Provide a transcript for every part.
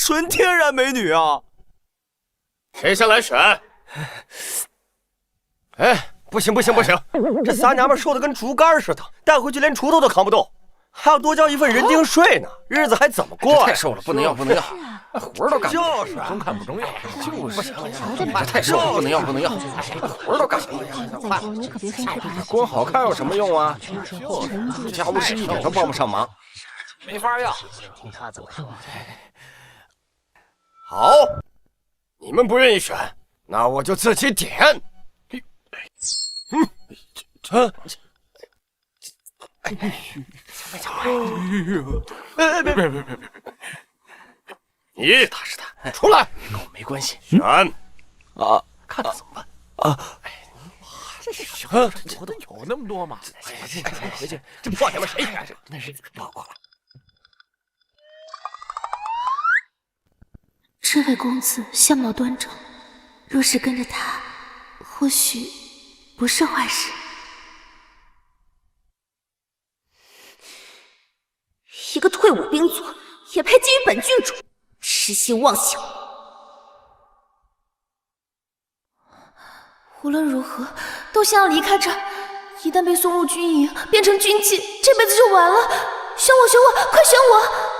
纯天然美女啊！谁先来选？哎，不行，这仨娘们瘦得跟竹竿似的，带回去连锄头都扛不动，还要多交一份人丁税呢，日子还怎么过呀？太瘦了，不能要，活都干不了。就是中看不中要，就是不行，这太瘦了，不能要，活都干不了。你可别生气。光好看有什么用啊？家务事一点都帮不上忙，没法要。听他怎么说。好，你们不愿意选，那我就自己点。别！你踏实的，出来，跟我没关系。选啊，看他怎么办啊！这小子有那么多吗？回去，这破他妈谁选？那是报告了。这位公子相貌端正，若是跟着他，或许不是坏事。一个退伍兵卒也配觊觎本郡主，痴心妄想！无论如何，都先要离开这儿。一旦被送入军营，变成军妓，这辈子就完了。选我，快选我！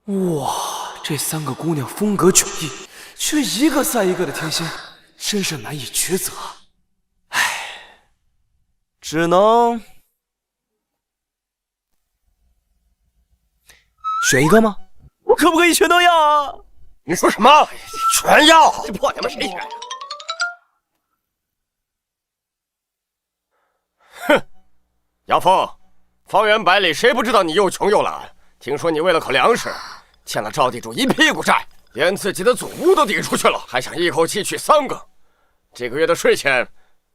哇，这3个姑娘风格迥异，却一个赛一个的天仙，真是难以抉择。唉，只能选一个吗？可不可以全都要啊？你说什么？全要？这破他妈谁选？哼！杨峰，方圆百里谁不知道你又穷又懒？听说你为了口粮食，欠了赵地主一屁股债，连自己的祖屋都抵出去了，还想一口气娶3个。这个月的税钱，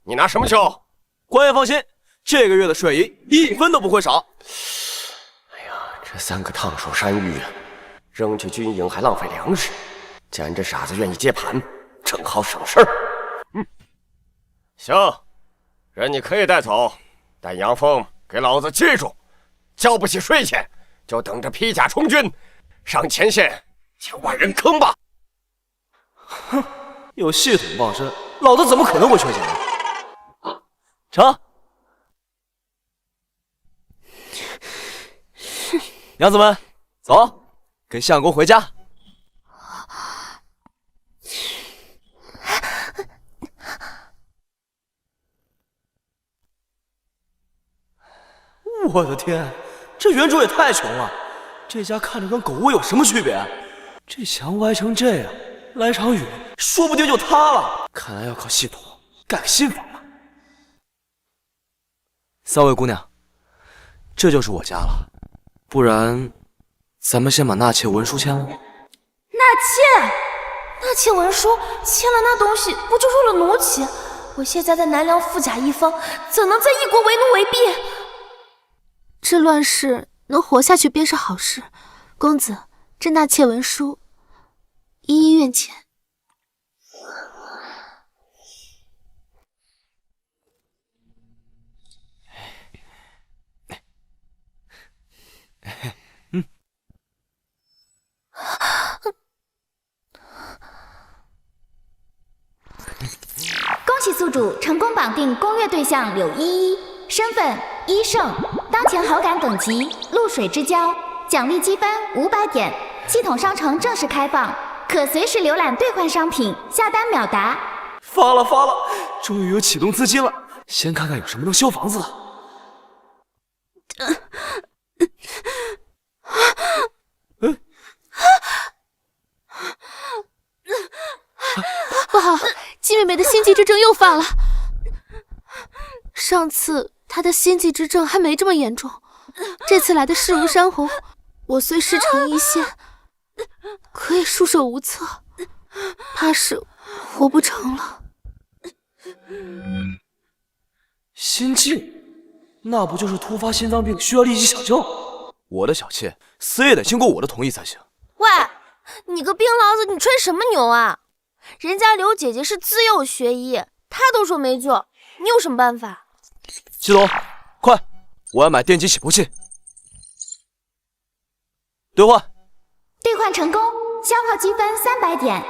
你拿什么交？官爷放心，这个月的税银1分都不会少。哎呀，这3个烫手山芋扔去军营还浪费粮食，既然这傻子愿意接盘，正好省事儿。行，人你可以带走，但杨峰给老子记住，交不起税钱，就等着披甲充军，上前线去挖人坑吧。哼，有系统傍身，老子怎么可能会缺钱呢？成。娘子们，走，跟相公回家。我的天，这原主也太穷了，这家看着跟狗窝有什么区别？这墙歪成这样，来场雨，说不定就塌了。看来要靠系统盖个新房了。3位姑娘，这就是我家了，不然咱们先把纳妾文书签了。纳妾文书签了那东西，不就入了奴籍？我现在在南梁富甲一方，怎能在异国为奴为婢？这乱世能活下去便是好事。公子，这纳妾文书依愿签。恭喜宿主成功绑定攻略对象柳依依，身份医圣，当前好感等级露水之交，奖励积分500点。系统商城正式开放，可随时浏览兑换商品，下单秒达。发了，终于有启动资金了，先看看有什么能修房子的。不好，季妹妹的心悸之症又犯了。上次她的心悸之症还没这么严重，这次来的势如山洪，我虽师承一线，可也束手无策，怕是活不成了。心悸，那不就是突发心脏病，需要立即抢救？我的小妾死也得经过我的同意才行。喂，你个病痨子，你吹什么牛啊？人家刘姐姐是自幼学医，她都说没救，你有什么办法？季总，快，我要买电击起搏器。兑换。兑换成功，消耗积分300点。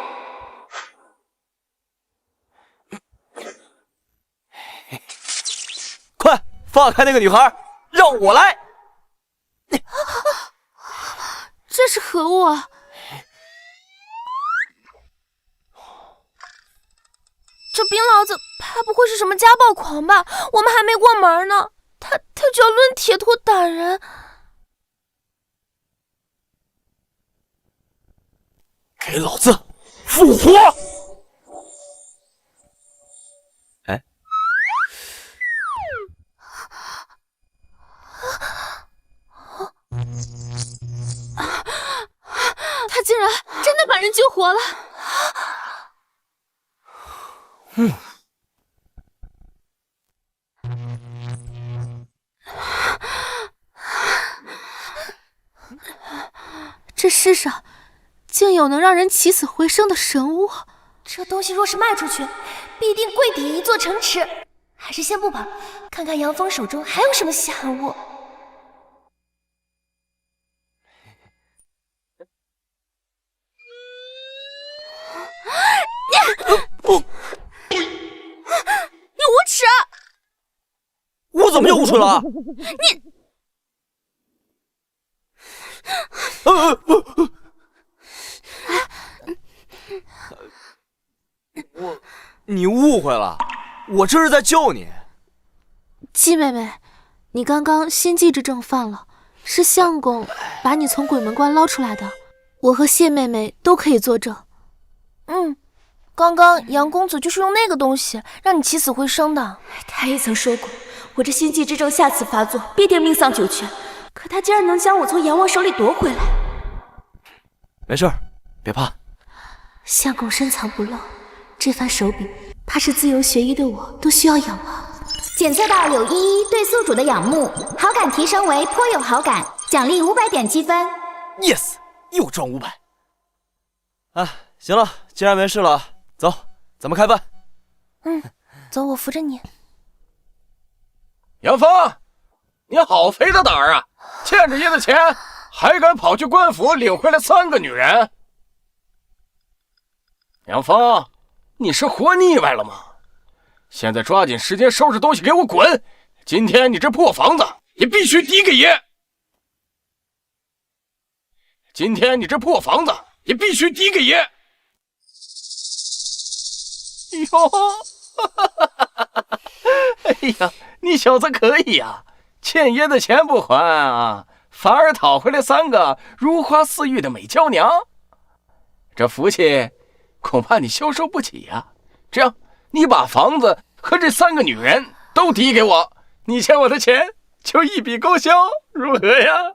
快放开那个女孩，让我来！这是何物啊？这冰老子他不会是什么家暴狂吧？我们还没过门呢，他就要抡铁头打人。给老子复活！哎，他竟然真的把人救活了！这世上竟有能让人起死回生的神物，这东西若是卖出去，必定贵抵一座城池。还是先不跑，看看杨峰手中还有什么稀罕物。你无耻！我怎么又无耻了？你误会了，我这是在救你。姬妹妹，你刚刚心悸之症犯了，是相公把你从鬼门关捞出来的，我和谢妹妹都可以作证。刚刚杨公子就是用那个东西让你起死回生的。他也曾说过，我这心悸之症下次发作必定命丧九泉，可他竟然能将我从阎王手里夺回来。没事，别怕。相公深藏不露，这番手笔，怕是自由学医的我都需要仰望。检测到柳依依对宿主的仰慕，好感提升为颇有好感，奖励500点积分。 Yes， 又赚500。啊，行了，既然没事了，走，咱们开饭。走，我扶着你。杨峰，你好肥的胆儿啊！欠着爷的钱，还敢跑去官府领回来3个女人。杨峰，你是活腻歪了吗？现在抓紧时间收拾东西给我滚！今天你这破房子也必须抵给爷！今天你这破房子也必须抵给爷！哟，哎呀，你小子可以呀，欠爷的钱不还啊，反而讨回来3个如花似玉的美娇娘，这福气恐怕你消受不起呀。这样，你把房子和这3个女人都抵给我，你欠我的钱就一笔勾销，如何呀？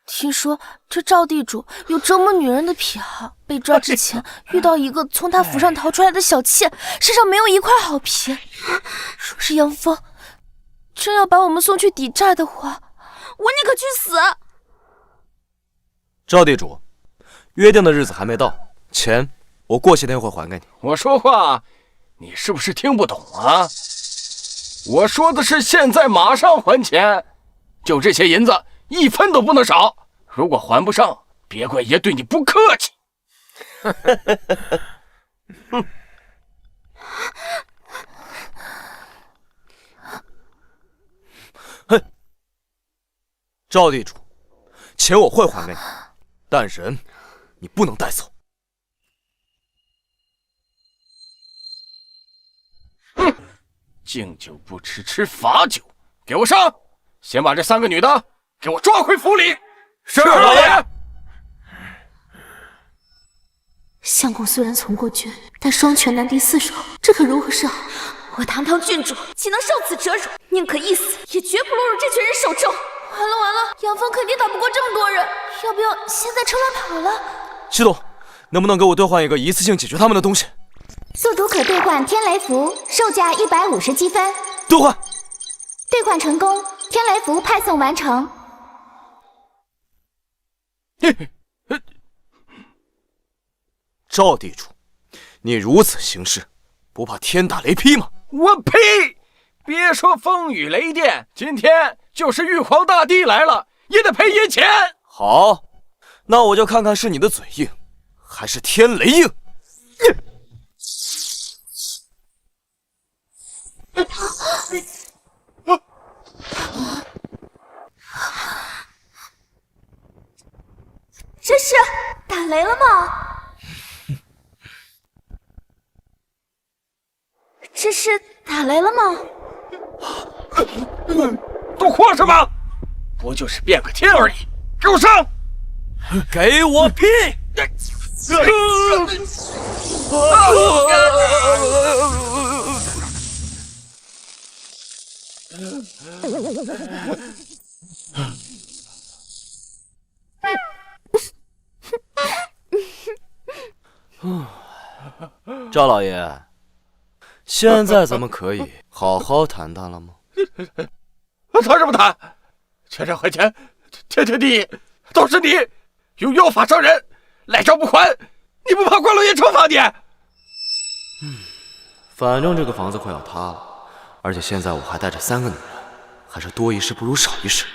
听说这赵地主有折磨女人的癖好，被抓之前遇到一个从他府上逃出来的小妾，身上没有一块好皮。若是杨峰真要把我们送去抵债的话，我宁可去死。赵地主，约定的日子还没到，钱我过些天会还给你。我说话你是不是听不懂啊？我说的是现在马上还钱，就这些银子1分都不能少，如果还不上，别怪爷对你不客气。哼，赵地主，钱我会还给你，但人你不能带走。哼，敬酒不吃吃罚酒，给我上！先把这3个女的给我抓回府里。是老爷。相公虽然从过绝，但双拳难敌4手，这可如何是好？我堂堂郡主，岂能受此折辱？宁可一死，也绝不落入这群人手中。完了，杨峰肯定打不过这么多人，要不要现在趁乱跑了？系统，能不能给我兑换一个一次性解决他们的东西？宿主可兑换天雷符，售价150积分。兑换。兑换成功，天雷符派送完成。赵地主，你如此行事，不怕天打雷劈吗？我呸！别说风雨雷电，今天就是玉皇大帝来了，也得赔爷钱。好，那我就看看是你的嘴硬，还是天雷硬。这是打雷了吗？这是打雷了吗？都慌什么？不就是变个天而已，给我上！给我拼！赵老爷，现在咱们可以好好谈谈了吗？谈什么谈？全场还钱，天地都是你用妖法伤人，赖账不还，你不怕关老爷惩罚你？反正这个房子快要塌了，而且现在我还带着3个女人，还是多一事不如少一事。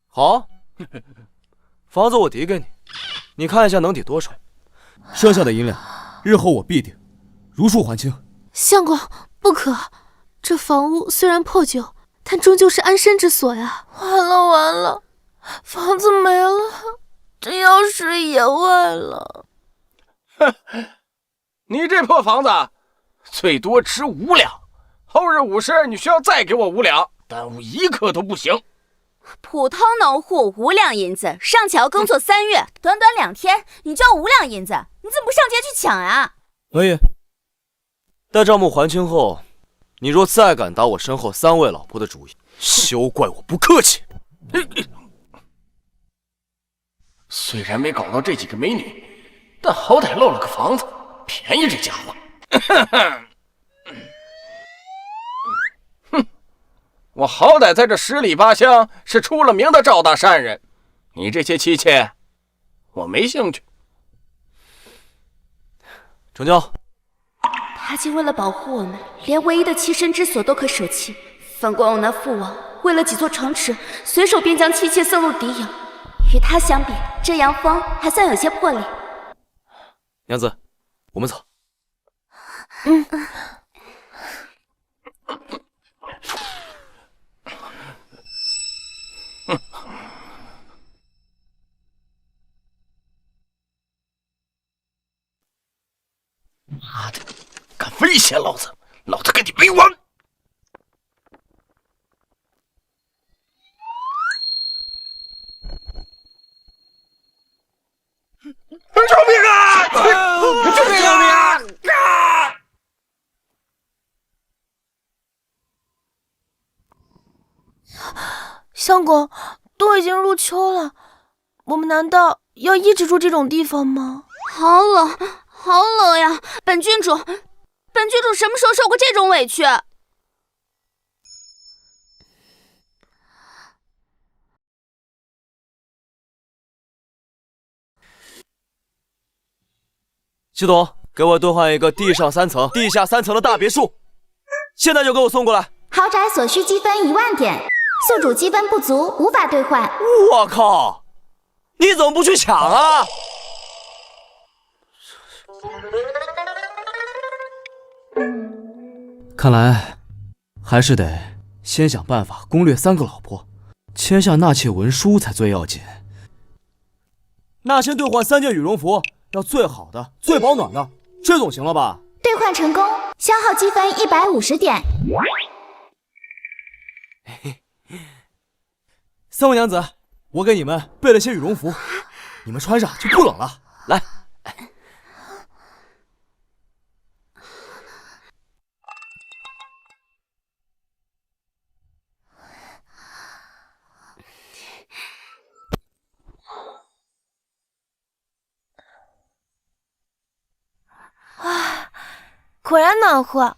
好，房子我抵给你，你看一下能抵多少？剩下的银两，日后我必定如数还清。相公，不可！这房屋虽然破旧，但终究是安身之所呀。完了，房子没了，这钥匙也坏了。你这破房子最多值5两，后日午时你需要再给我5两，耽误1刻都不行。普通农户5两银子，上桥耕作3月，短短2天你就要5两银子，你怎么不上街去抢啊？老爷，待账目还清后，你若再敢打我身后3位老婆的主意，休怪我不客气。虽然没搞到这几个美女，但好歹漏了个房子，便宜这家伙。我好歹在这10里8乡是出了名的赵大善人，你这些妻妾，我没兴趣。成交。他竟为了保护我们，连唯一的栖身之所都可舍弃。反观我那父王，为了几座城池，随手便将妻妾送入敌营。与他相比，这杨峰还算有些魄力。娘子，我们走。妈的，敢威胁老子，老子跟你没完！救命啊！救命啊！相公，都已经入秋了，我们难道要一直住这种地方吗？好冷，好冷呀！本郡主什么时候受过这种委屈？系统，给我兑换一个地上3层、地下3层的大别墅，现在就给我送过来。豪宅所需积分1万点，宿主积分不足，无法兑换。我靠！你怎么不去抢啊？看来还是得先想办法攻略3个老婆，签下纳妾文书才最要紧。那先兑换3件羽绒服，要最好的、最保暖的，这总行了吧？兑换成功，消耗积分150点。3位娘子，我给你们备了些羽绒服，你们穿上就不冷了。来。啊，果然暖和，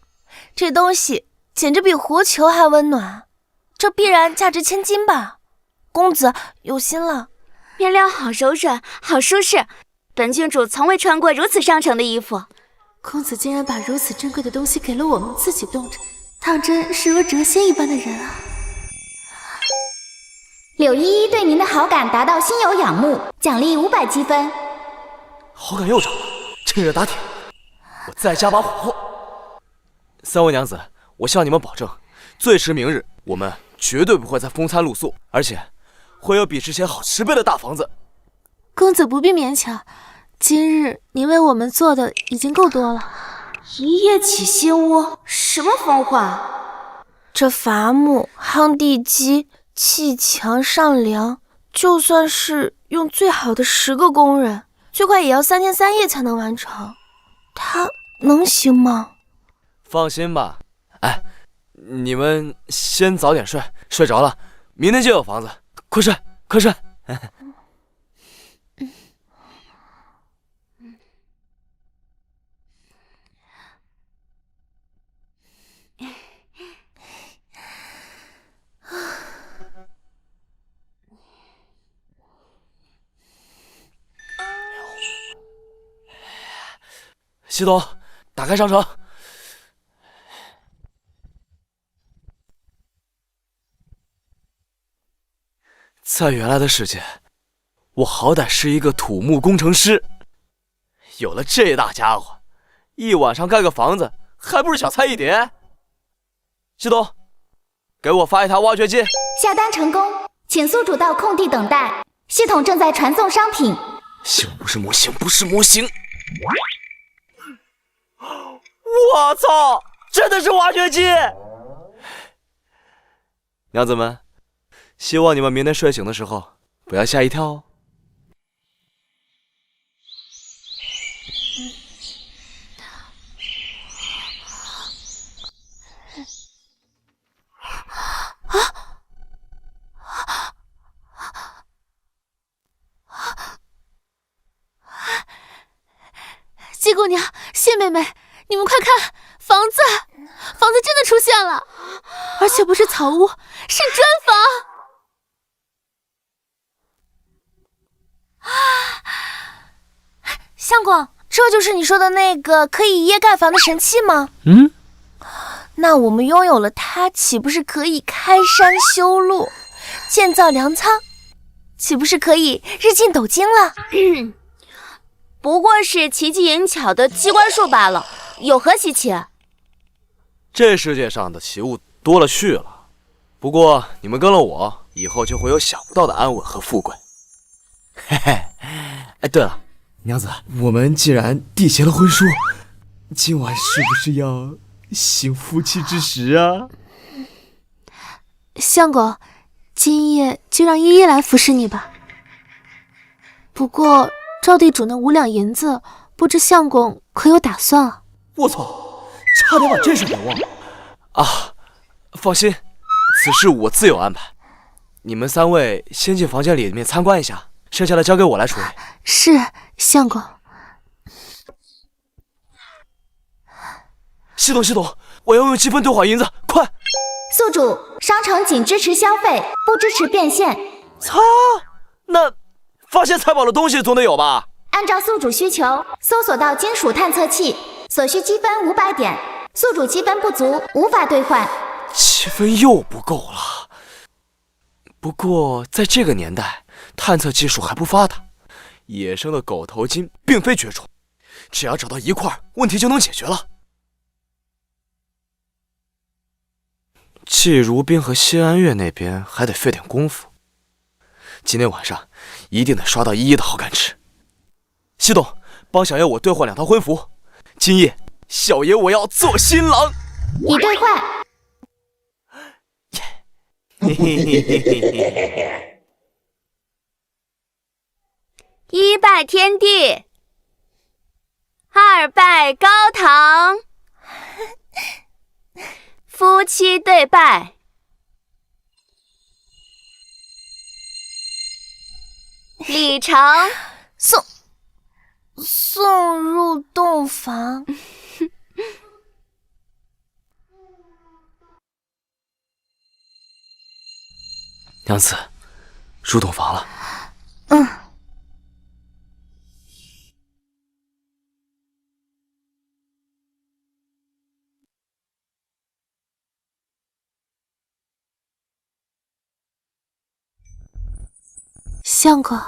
这东西简直比活球还温暖，这必然价值千金吧？公子有心了。面料好柔软，好舒适，本郡主从未穿过如此上乘的衣服。公子竟然把如此珍贵的东西给了我们，自己冻着，当真是如谪仙一般的人啊！柳依依对您的好感达到心有仰慕，奖励500积分。好感又涨了，趁热打铁，我再加把火候。三位娘子，我向你们保证，最迟明日我们绝对不会再风餐露宿，而且会有比之前好10倍的大房子。公子不必勉强，今日您为我们做的已经够多了。一夜起新窝，什么疯话？这伐木、夯地基、砌墙、上梁，就算是用最好的10个工人，最快也要3天3夜才能完成。他能行吗？放心吧，哎，你们先早点睡，睡着了，明天就有房子。快睡，快睡。系统，打开商城。在原来的世界，我好歹是一个土木工程师，有了这大家伙，一晚上盖个房子还不是小菜一碟。系统，给我发一台挖掘机。下单成功，请宿主到空地等待，系统正在传送商品。幸不是模型，不是模型。我操！真的是挖掘机！娘子们，希望你们明天睡醒的时候不要吓一跳哦。季姑娘、谢妹妹，你们快看，房子真的出现了，而且不是草屋，是砖房。相公，这就是你说的那个可以一夜盖房的神器吗？嗯，那我们拥有了它，岂不是可以开山修路、建造粮仓？岂不是可以日进斗金了？不过是奇技淫巧的机关术罢了，有何稀奇？这世界上的奇物多了去了，不过你们跟了我，以后就会有想不到的安稳和富贵。嘿嘿，哎，对了，娘子，我们既然缔结了婚书，今晚是不是要行夫妻之实啊？相公，今夜就让依依来服侍你吧。不过赵地主那5两银子，不知相公可有打算啊？我操，差点把这事给忘了啊！放心，此事我自有安排。你们3位先进房间里面参观一下，剩下的交给我来处理。是，相公。系统，我要用积分兑换银子，快！宿主，商城仅支持消费，不支持变现。操，那发现财宝的东西总得有吧？按照宿主需求，搜索到金属探测器，所需积分500点，宿主积分不足，无法兑换。积分又不够了。不过在这个年代，探测技术还不发达，野生的狗头金并非绝种，只要找到1块，问题就能解决了。季如冰和谢安月那边还得费点功夫，今天晚上一定得刷到依依的好感值。系统，帮小爷我兑换2套婚服，今夜小爷我要做新郎。已兑换。嘿嘿嘿嘿嘿嘿。1拜天地，2拜高堂，夫妻对拜。礼成，送入洞房。娘子，入洞房了。嗯。相公，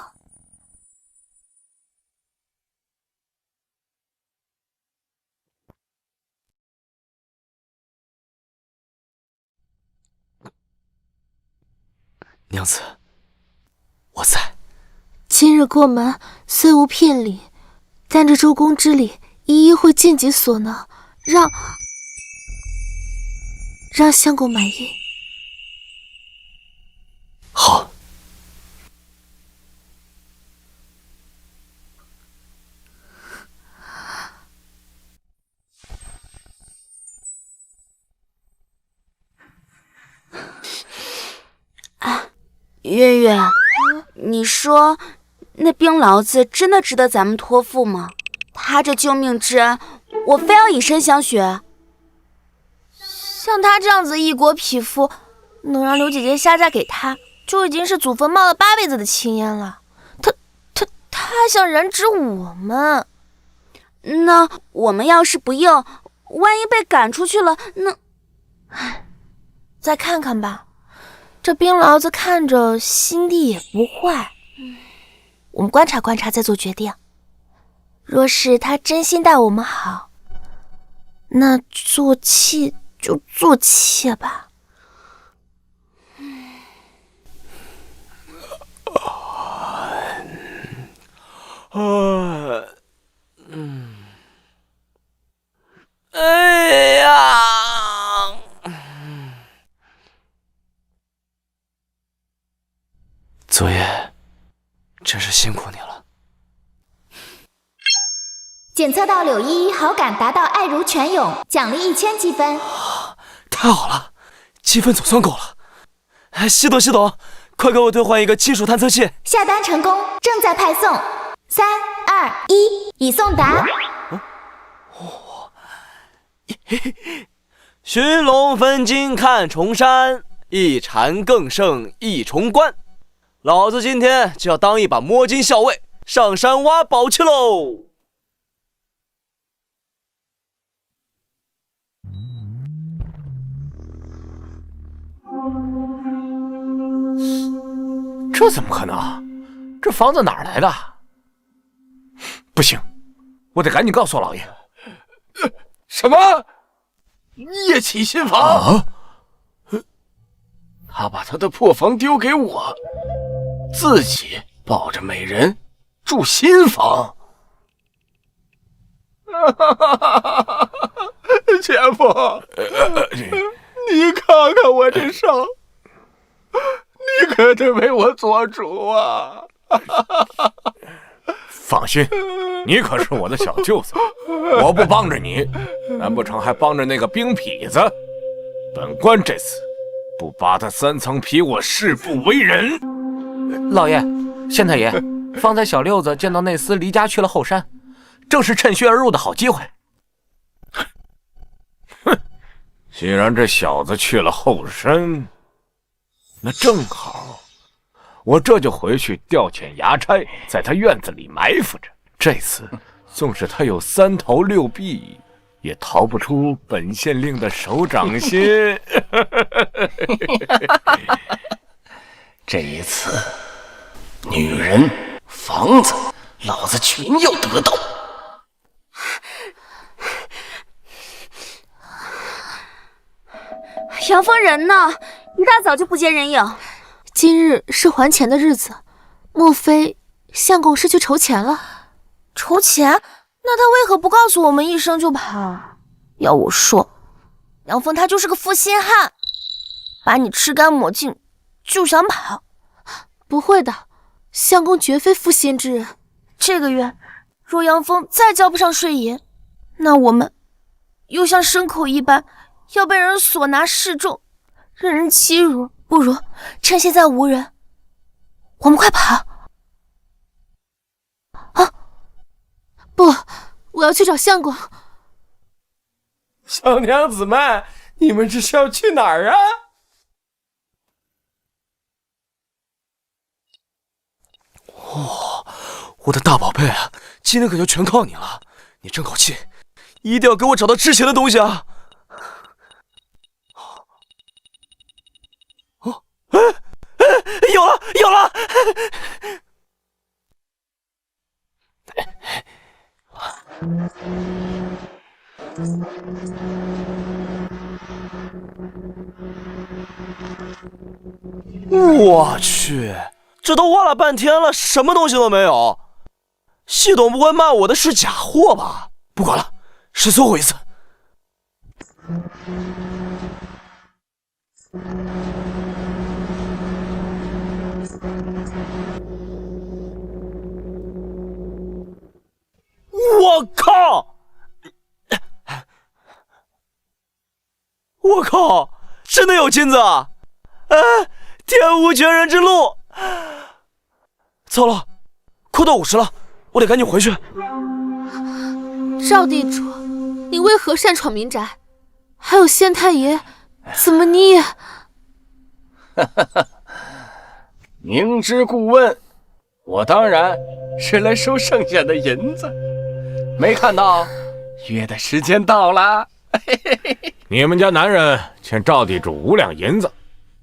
娘子，我在。今日过门虽无聘礼，但这周公之礼，一一会尽己所能，让相公满意。好。月月，你说那冰醪子真的值得咱们托付吗？他这救命之恩，我非要以身相许。像他这样子异国匹夫，能让刘姐姐下嫁给他，就已经是祖坟冒了8辈子的青烟了。他想染指我们，那我们要是不应，万一被赶出去了，那……再看看吧。这冰醪子看着心地也不坏，我们观察观察再做决定。若是他真心待我们好，那做妾就做妾吧。哎呀！昨夜真是辛苦你了。检测到柳依依好感达到爱如泉涌，奖励1000积分。太好了，积分总算够了。哎，西董，快给我兑换一个金属探测器。下单成功，正在派送。3、2、1，已送达。寻龙分金看重山，一禅更胜一重关。老子今天就要当一把摸金校尉，上山挖宝去喽！这怎么可能？这房子哪儿来的？不行，我得赶紧告诉老爷。什么？叶启新房？啊？他把他的破房丢给我，自己抱着美人住新房。前夫，你看看我这伤，你可得为我做主啊！放心，你可是我的小舅子，我不帮着你，难不成还帮着那个冰痞子？本官这次不扒他3层皮，我誓不为人。老爷，县太爷，方才小六子见到那厮离家去了后山，正是趁虚而入的好机会。哼，既然这小子去了后山，那正好，我这就回去调遣衙差，在他院子里埋伏着。这次纵使他有3头6臂，也逃不出本县令的手掌心。这一次，女人、房子，老子全要得到。杨峰人呢？一大早就不见人影。今日是还钱的日子，莫非相公是去筹钱了？筹钱？那他为何不告诉我们一声就跑？要我说，杨峰他就是个负心汉，把你吃干抹净就想跑。不会的，相公绝非负心之人。这个月若杨峰再交不上税银，那我们又像牲口一般要被人所拿示众，任人欺辱。不如趁现在无人，我们快跑！啊！不，我要去找相公。小娘子们，你们这是要去哪儿啊？哇，我的大宝贝啊，今天可就全靠你了！你争口气，一定要给我找到值钱的东西啊！有了！我去，这都挖了半天了，什么东西都没有。系统不会卖我的是假货吧？不管了，试最后一次。我靠！我靠！真的有金子啊！哎，天无绝人之路！糟了，快到50了，我得赶紧回去。赵地主，你为何擅闯民宅？还有县太爷，怎么你也……明知故问，我当然是来收剩下的银子。没看到约的时间到了。你们家男人欠赵地主5两银子，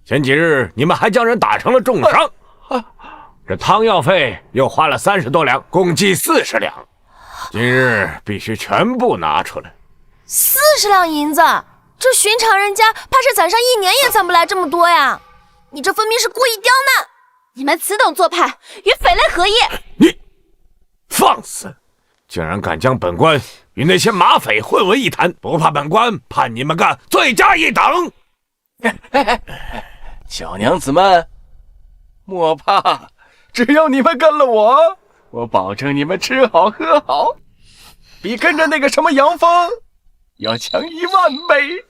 前几日你们还将人打成了重伤，这汤药费又花了30多两，共计40两，今日必须全部拿出来。40两银子，这寻常人家怕是攒上1年也攒不来这么多呀！你这分明是故意刁难！你们此等做派，与匪类何异？你放肆！竟然敢将本官与那些马匪混为一谈，不怕本官判你们个罪加一等！小娘子们，莫怕，只要你们跟了我，我保证你们吃好喝好，比跟着那个什么杨峰要强1万倍。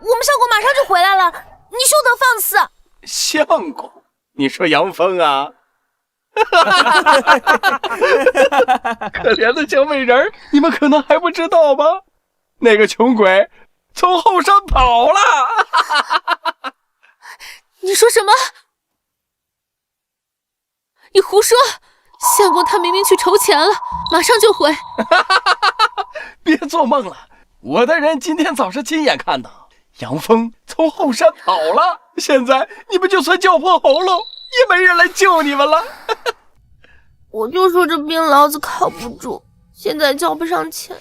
我们相公马上就回来了，你休得放肆！相公，你说杨峰啊？可怜的小美人，你们可能还不知道吧？那个穷鬼从后山跑了。你说什么？你胡说！相公他明明去筹钱了，马上就回。别做梦了，我的人今天早上亲眼看到杨峰从后山跑了，现在你们就算叫破喉咙，也没人来救你们了。我就说这兵牢子靠不住，现在交不上钱，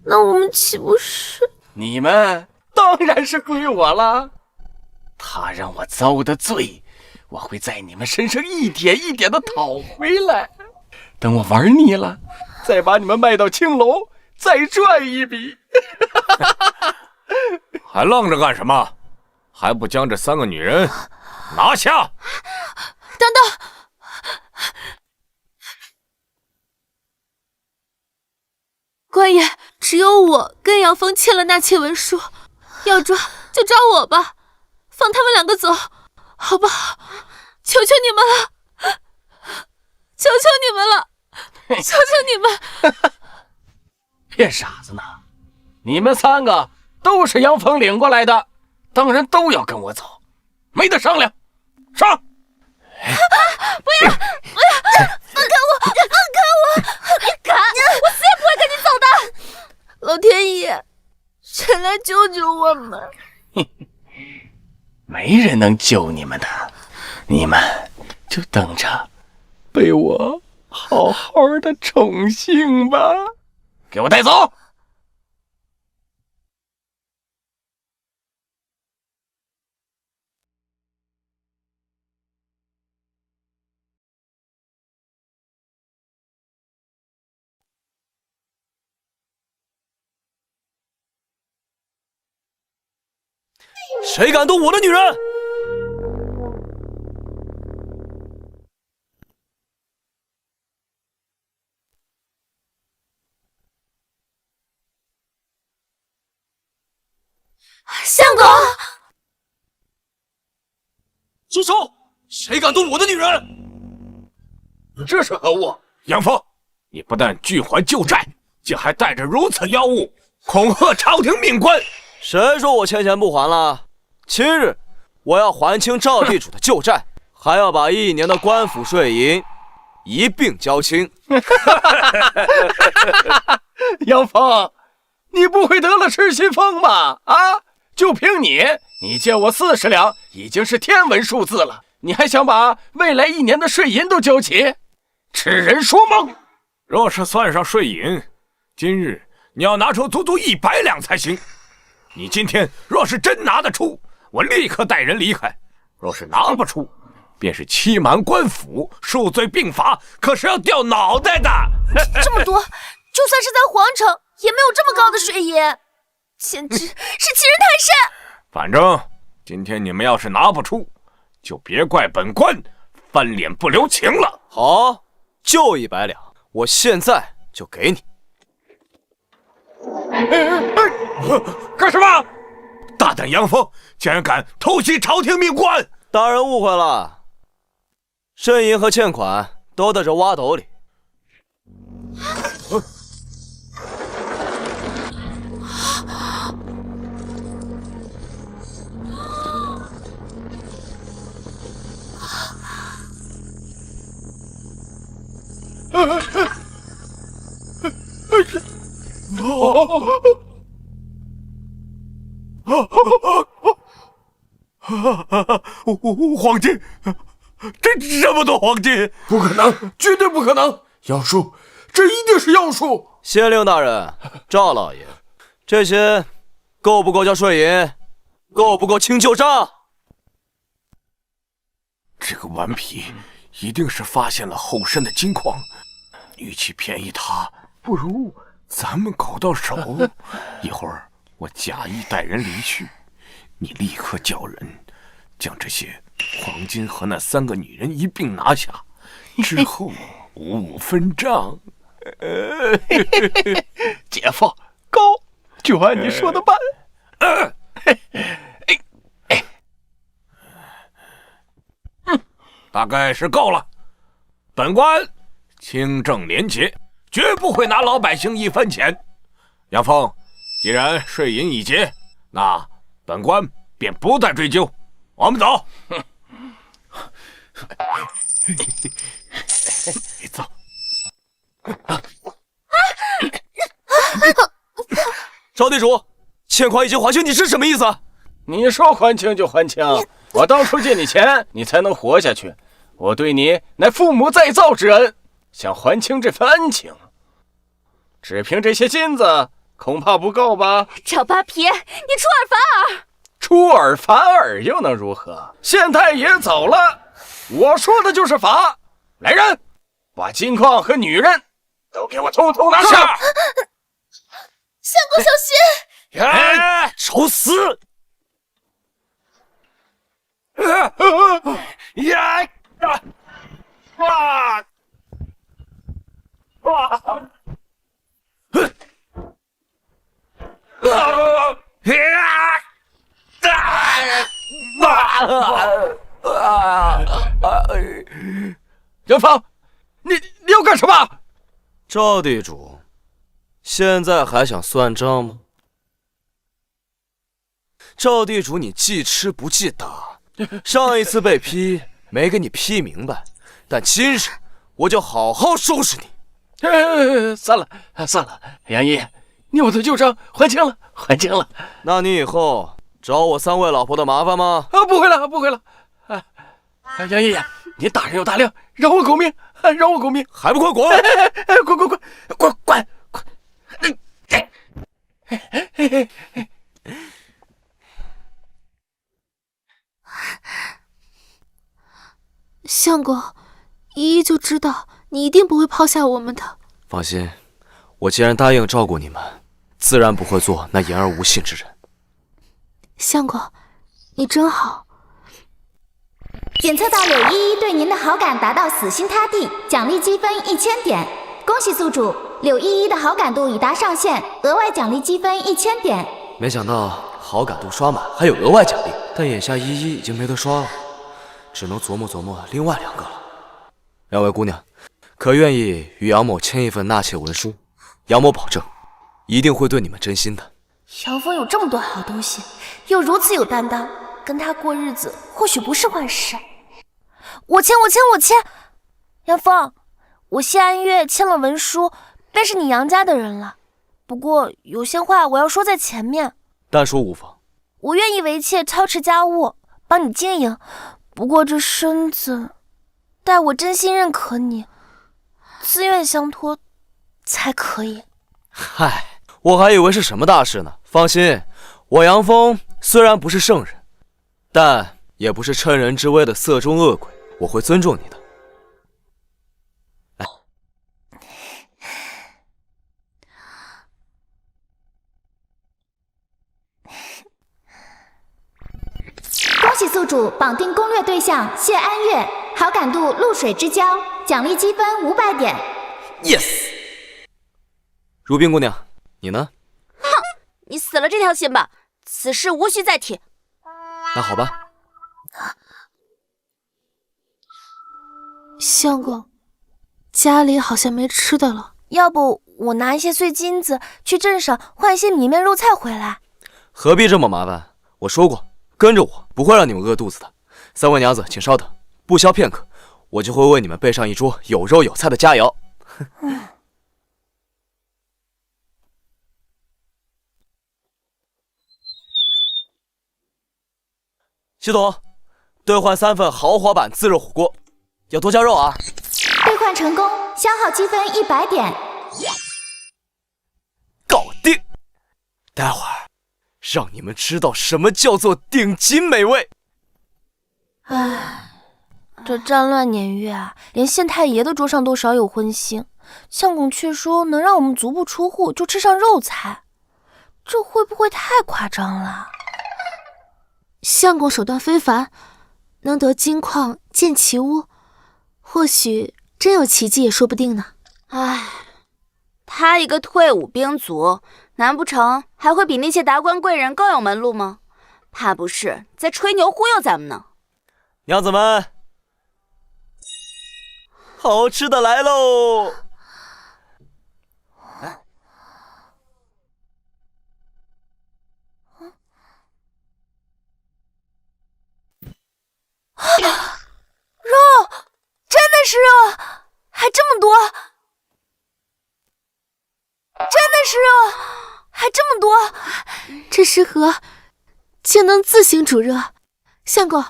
那我们岂不是……你们当然是归我了。他让我遭的罪，我会在你们身上一点一点的讨回来。等我玩腻了，再把你们卖到青楼，再赚一笔。还愣着干什么？还不将这3个女人拿下！等等，官爷，只有我跟杨峰签了纳妾文书，要抓就抓我吧，放他们2个走，好不好？求求你们了，求求你们了，求求你们！骗傻子呢！你们3个都是杨峰领过来的，当然都要跟我走，没得商量。上！不要！放开我！放开我！你敢！我死也不会跟你走的！老天爷，谁来救救我们？没人能救你们的，你们就等着被我好好的宠幸吧。给我带走！谁敢动我的女人？相公，住手！谁敢动我的女人？这是何物？杨峰，你不但拒还旧债，竟还带着如此妖物，恐吓朝廷命官。谁说我欠钱不还了？今日我要还清赵地主的旧债，还要把1年的官府税银一并交清。杨峰，你不会得了失心疯吧？啊！就凭你借我40两，已经是天文数字了，你还想把未来1年的税银都交齐？痴人说梦！若是算上税银，今日你要拿出足足100两才行。你今天若是真拿得出，我立刻带人离开；若是拿不出，便是欺瞒官府，数罪并罚，可是要掉脑袋的。这么多，就算是在皇城，也没有这么高的税银，简直是欺人太甚。反正今天你们要是拿不出，就别怪本官翻脸不留情了。好，就100两，我现在就给你。干什么？大胆杨峰，竟然敢偷袭朝廷命官！大人误会了，剩银和欠款都在这挖斗里。黄金，这么多黄金，不可能，绝对不可能！妖术，这一定是妖术！县令大人，赵老爷，这些够不够交税银？够不够清旧账？这个顽皮一定是发现了后山的金矿，与其便宜他，不如咱们搞到手。一会儿我假意带人离去，你立刻叫人将这些黄金和那3个女人一并拿下，之后55分账。姐夫，高，就按你说的办。大概是够了。本官清正廉洁，绝不会拿老百姓1分钱。杨峰，既然税银已结，那本官便不再追究。我们走。走。赵地主，欠款已经还清，你是什么意思？你说还清就还清，我当初借你钱，你才能活下去。我对你乃父母再造之恩，想还清这份恩情，只凭这些金子恐怕不够吧？赵八皮，你出尔反尔！出尔反尔又能如何？县太爷走了，我说的就是法。来人，把金矿和女人都给我统统拿下！相公小心！哎，找死！呀！杨芳，你要干什么？赵地主，现在还想算账吗？赵地主，你记吃不记打。上一次被批没给你批明白，但今日我就好好收拾你。算了，杨姨，你我的旧账还清了。那你以后找我3位老婆的麻烦吗？不会了。杨爷爷，您大人有大量，让我狗命，还不快滚！滚！相公，依依就知道你一定不会抛下我们的。放心，我既然答应照顾你们，自然不会做那言而无信之人。相公，你真好。检测到柳依依对您的好感达到死心塌地，奖励积分1000点。恭喜宿主，柳依依的好感度已达上限，额外奖励积分1000点。没想到好感度刷满还有额外奖励，但眼下依依已经没得刷了，只能琢磨琢磨另外2个了。2位姑娘，可愿意与杨某签一份纳妾文书？杨某保证，一定会对你们真心的。杨峰有这么多好东西，又如此有担当，跟他过日子或许不是坏事。我签！杨峰，我谢安月签了文书，便是你杨家的人了。不过有些话我要说在前面。但说无妨。我愿意为妾操持家务，帮你经营。不过这身子，待我真心认可你，自愿相托，才可以。嗨，我还以为是什么大事呢。放心，我杨峰虽然不是圣人，但也不是趁人之危的色中恶鬼，我会尊重你的。来，恭喜宿主绑定攻略对象谢安月，好感度露水之交，奖励积分500点。Yes。如冰姑娘，你呢？哼，你死了这条心吧，此事无需再提。那好吧。相公，家里好像没吃的了，要不我拿一些碎金子去镇上换一些米面肉菜回来？何必这么麻烦？我说过，跟着我不会让你们饿肚子的。三位娘子，请稍等，不消片刻，我就会为你们备上一桌有肉有菜的佳肴。系统，兑换3份豪华版自热火锅，要多加肉啊！兑换成功，消耗积分100点。搞定！待会儿让你们知道什么叫做顶级美味。唉，这战乱年月啊，连县太爷的桌上都少有荤腥，相公却说能让我们足不出户就吃上肉菜，这会不会太夸张了？相公手段非凡，能得金矿建奇屋，或许真有奇迹也说不定呢。唉，他一个退伍兵卒，难不成还会比那些达官贵人更有门路吗？怕不是在吹牛忽悠咱们呢？娘子们，好吃的来喽！肉，真的是肉，还这么多！真的是肉，还这么多！这食盒竟能自行煮热，相公，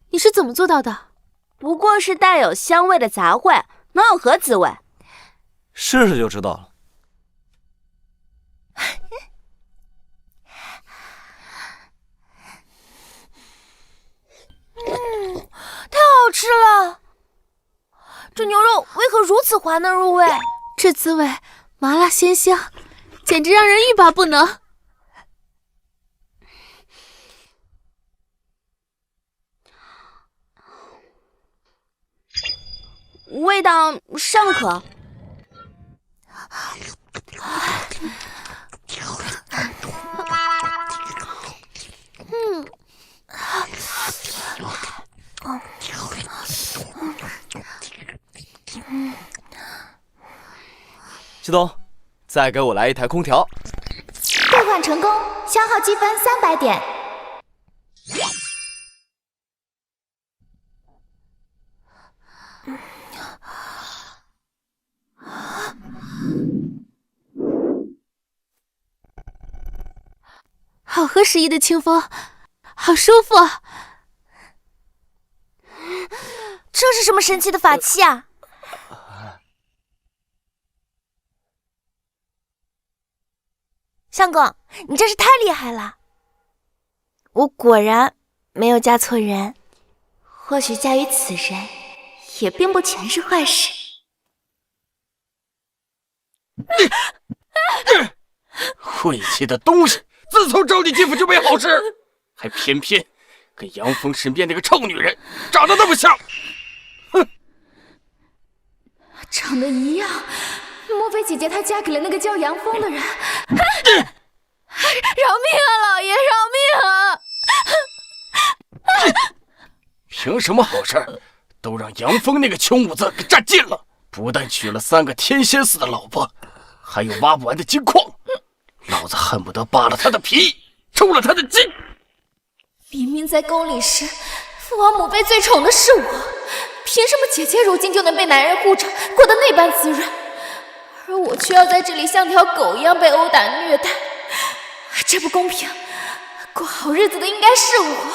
你是怎么做到的？不过是带有香味的杂烩，能有何滋味？试试就知道了。太好吃了！这牛肉为何如此滑嫩入味？这滋味麻辣鲜香，简直让人欲罢不能。味道尚可。系统，再给我来一台空调。兑换成功，消耗积分300点。好合时宜的清风，好舒服。这是什么神奇的法器啊？相公，你真是太厉害了！我果然没有嫁错人。或许嫁于此人，也并不全是坏事。晦气的东西！自从招你继父就没好事，还偏偏跟杨峰身边那个臭女人长得那么像。哼，长得一样，莫非姐姐她嫁给了那个叫杨峰的人？饶命啊，老爷，饶命啊！凭什么好事都让杨峰那个穷五子给占尽了？不但娶了3个天仙似的老婆，还有挖不完的金矿。老子恨不得扒了他的皮，抽了他的筋。明明在宫里时，父王母辈最宠的是我，凭什么姐姐如今就能被男人护着，过得那般滋润，而我却要在这里像条狗一样被殴打虐待？这不公平，过好日子的应该是我。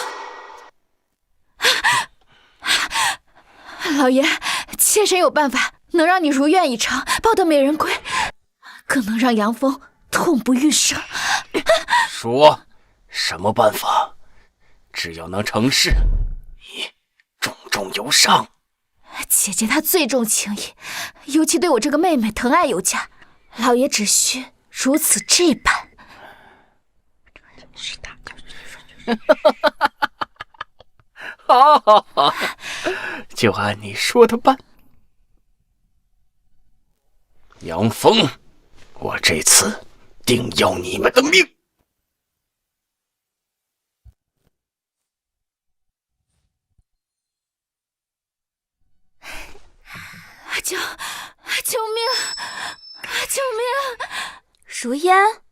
老爷，妾身有办法能让你如愿以偿，抱得美人归。更能让杨峰痛不欲生。说什么办法？只要能成事，你重重有赏。姐姐她最重情义，尤其对我这个妹妹疼爱有加，老爷只需如此这般。好好好，就按你说的办。杨峰，我这次定要你们的命！救命！救命！如烟，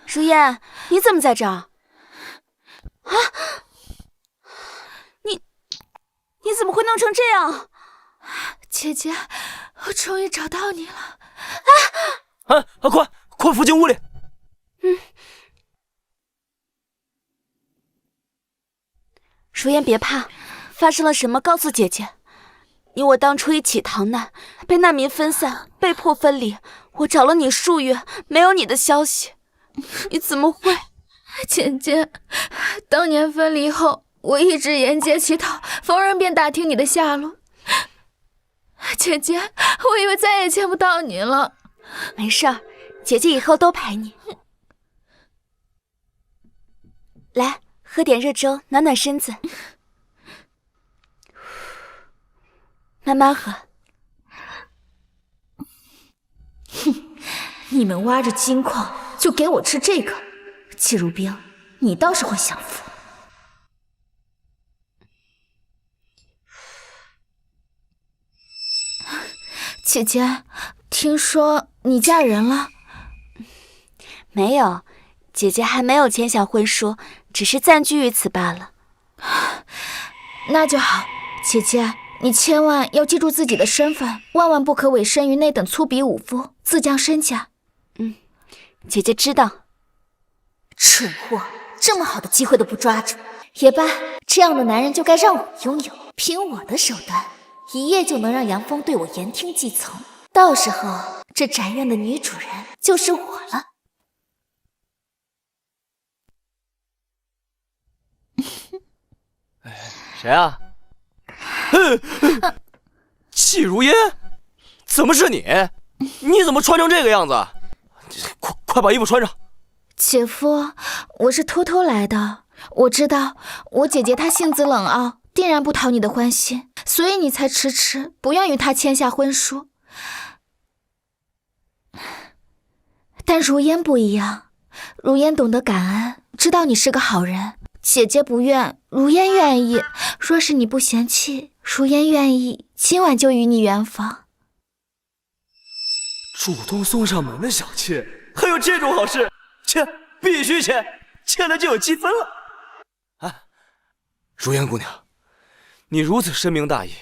如烟，你怎么在这儿？啊！你怎么会弄成这样？姐姐，我终于找到你了！快扶进屋里！如烟，别怕，发生了什么告诉姐姐。你我当初一起逃难，被难民分散，被迫分离。我找了你数月，没有你的消息。你怎么会？姐姐，当年分离后，我一直沿街乞讨，逢人便打听你的下落。姐姐，我以为再也见不到你了。没事儿，姐姐以后都陪你。来，喝点热粥，暖暖身子。慢慢喝。哼，你们挖着金矿就给我吃这个，季如冰，你倒是会享福。姐姐，听说你嫁人了？没有，姐姐还没有签下婚书，只是暂居于此罢了。那就好，姐姐，你千万要记住自己的身份，万万不可委身于那等粗鄙武夫，自降身价。姐姐知道。蠢货，这么好的机会都不抓住。也罢，这样的男人就该让我拥有，凭我的手段，一夜就能让杨峰对我言听计从。到时候，这宅院的女主人就是我了。谁啊？季如烟，怎么是你？你怎么穿成这个样子？快把衣服穿上。姐夫，我是偷偷来的。我知道我姐姐她性子冷傲，定然不讨你的欢心，所以你才迟迟不愿与她签下婚书。但如烟不一样，如烟懂得感恩，知道你是个好人。姐姐不愿，如烟愿意。若是你不嫌弃，如烟愿意今晚就与你圆房。主动送上门的小妾，还有这种好事？签，必须签，签了就有积分了。如烟姑娘，你如此深明大义，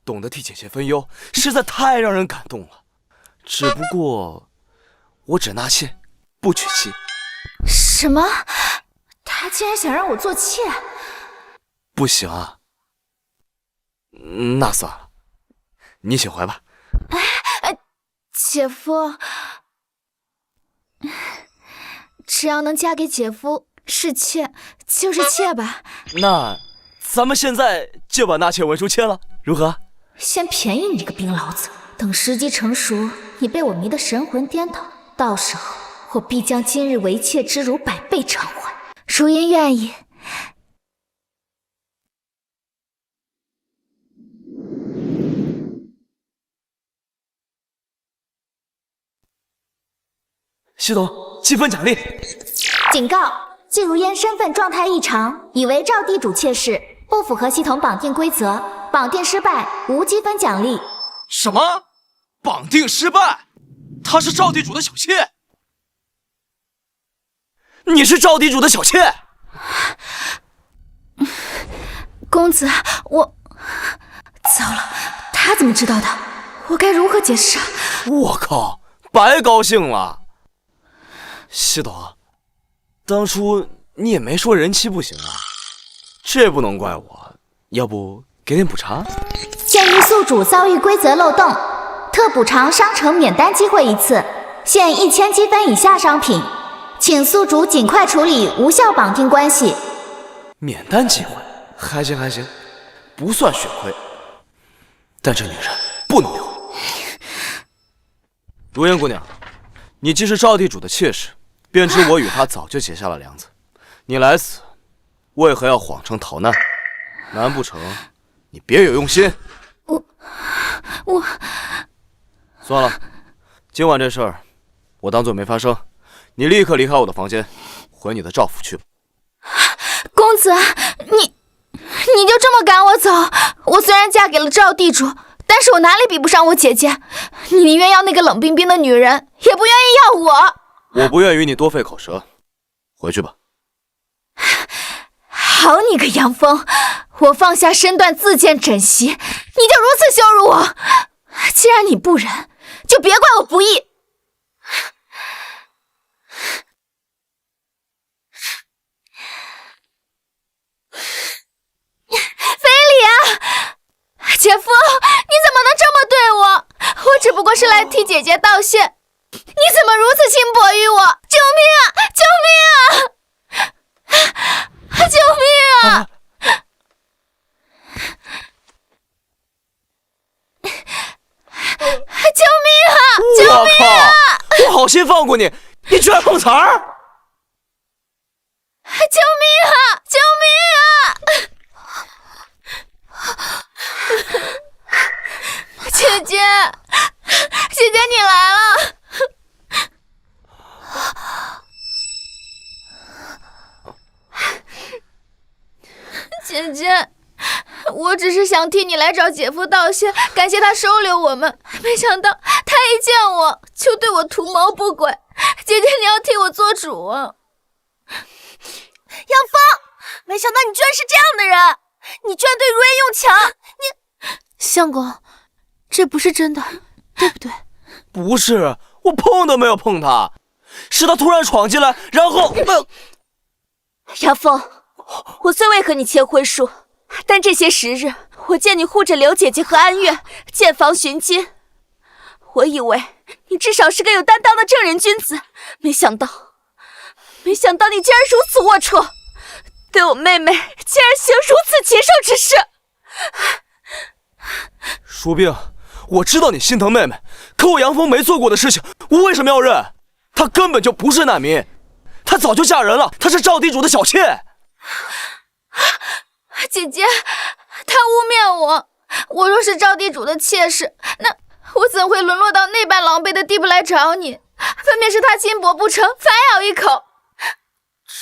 懂得替姐姐分忧，实在太让人感动了。只不过，我只纳妾，不娶妻。什么？他竟然想让我做妾？不行啊。那算了，你请回吧。姐夫，只要能嫁给姐夫，是妾就是妾吧。那咱们现在就把纳妾文书签了，如何？先便宜你这个冰老子，等时机成熟，你被我迷得神魂颠倒，到时候我必将今日为妾之辱100倍偿还。如烟愿意。系统积分奖励。警告：季如烟身份状态异常，已为赵地主妾室，不符合系统绑定规则，绑定失败，无积分奖励。什么？绑定失败？她是赵地主的小妾？你是赵地主的小妾？公子，我糟了，他怎么知道的？我该如何解释啊？我靠，白高兴了。系统，当初你也没说人妻不行啊，这不能怪我，要不给点补偿？鉴于宿主遭遇规则漏洞，特补偿商城免单机会1次，限1000积分以下商品，请宿主尽快处理无效绑定关系。免单机会，还行还行，不算血亏。但这女人不能留。如烟姑娘，你既是赵地主的妾室，便知我与他早就结下了梁子。你来此，为何要谎称逃难？难不成你别有用心？我算了，今晚这事儿我当做没发生。你立刻离开我的房间，回你的赵府去吧。公子，你就这么赶我走？我虽然嫁给了赵地主，但是我哪里比不上我姐姐？你宁愿要那个冷冰冰的女人，也不愿意要我。我不愿与你多费口舌，回去吧。好你个杨峰，我放下身段自荐枕席，你就如此羞辱我？既然你不忍，就别怪我不义。非礼啊！姐夫，你怎么能这么对我？我只不过是来替姐姐道谢，你怎么如此轻薄于我？救命啊！救命啊！救命啊！救命啊！救命啊！我好心放过你，你居然碰瓷儿！救命啊！救命啊！姐姐，姐姐你来了！姐姐，我只是想替你来找姐夫道谢，感谢他收留我们，没想到他一见我就对我图谋不轨。姐姐，你要替我做主啊！杨峰，没想到你居然是这样的人，你居然对如烟用强，你……相公，这不是真的，对不对？不是，我碰都没有碰他，是他突然闯进来，然后……杨峰，我虽未和你签婚书，但这些时日，我见你护着刘姐姐和安月，建房寻亲，我以为你至少是个有担当的正人君子，没想到你竟然如此龌龊，对我妹妹竟然行如此禽兽之事。舒冰，我知道你心疼妹妹，可我杨峰没做过的事情，我为什么要认？她根本就不是难民，她早就嫁人了，她是赵地主的小妾。姐姐，他污蔑我，我若是赵地主的妾室，那我怎会沦落到那般狼狈的地步来找你？分明是他轻薄不成，反咬一口。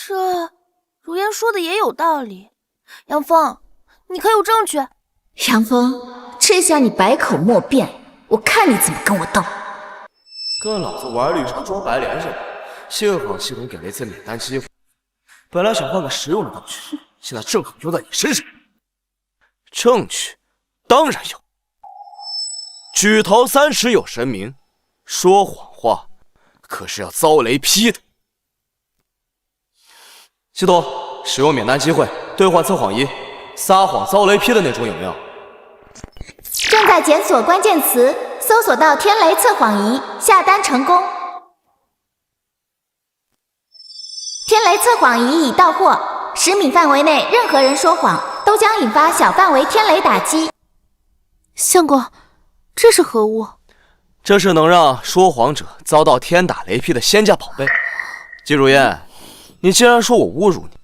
这如烟说的也有道理，杨峰，你可有证据？杨峰，这下你百口莫辩，我看你怎么跟我斗。跟老子玩绿茶装白脸似的，幸好系统给了一次免单机会，本来想换个实用的道具，现在正好用在你身上。证据当然有，举头三尺有神明，说谎话可是要遭雷劈的。系统使用免单机会兑换测谎仪，撒谎遭雷劈的那种有没有？正在检索关键词，搜索到天雷测谎仪，下单成功。天雷测谎仪已到货，10米范围内任何人说谎都将引发小范围天雷打击。相公，这是何物？这是能让说谎者遭到天打雷劈的仙家宝贝。季如烟，你既然说我侮辱你，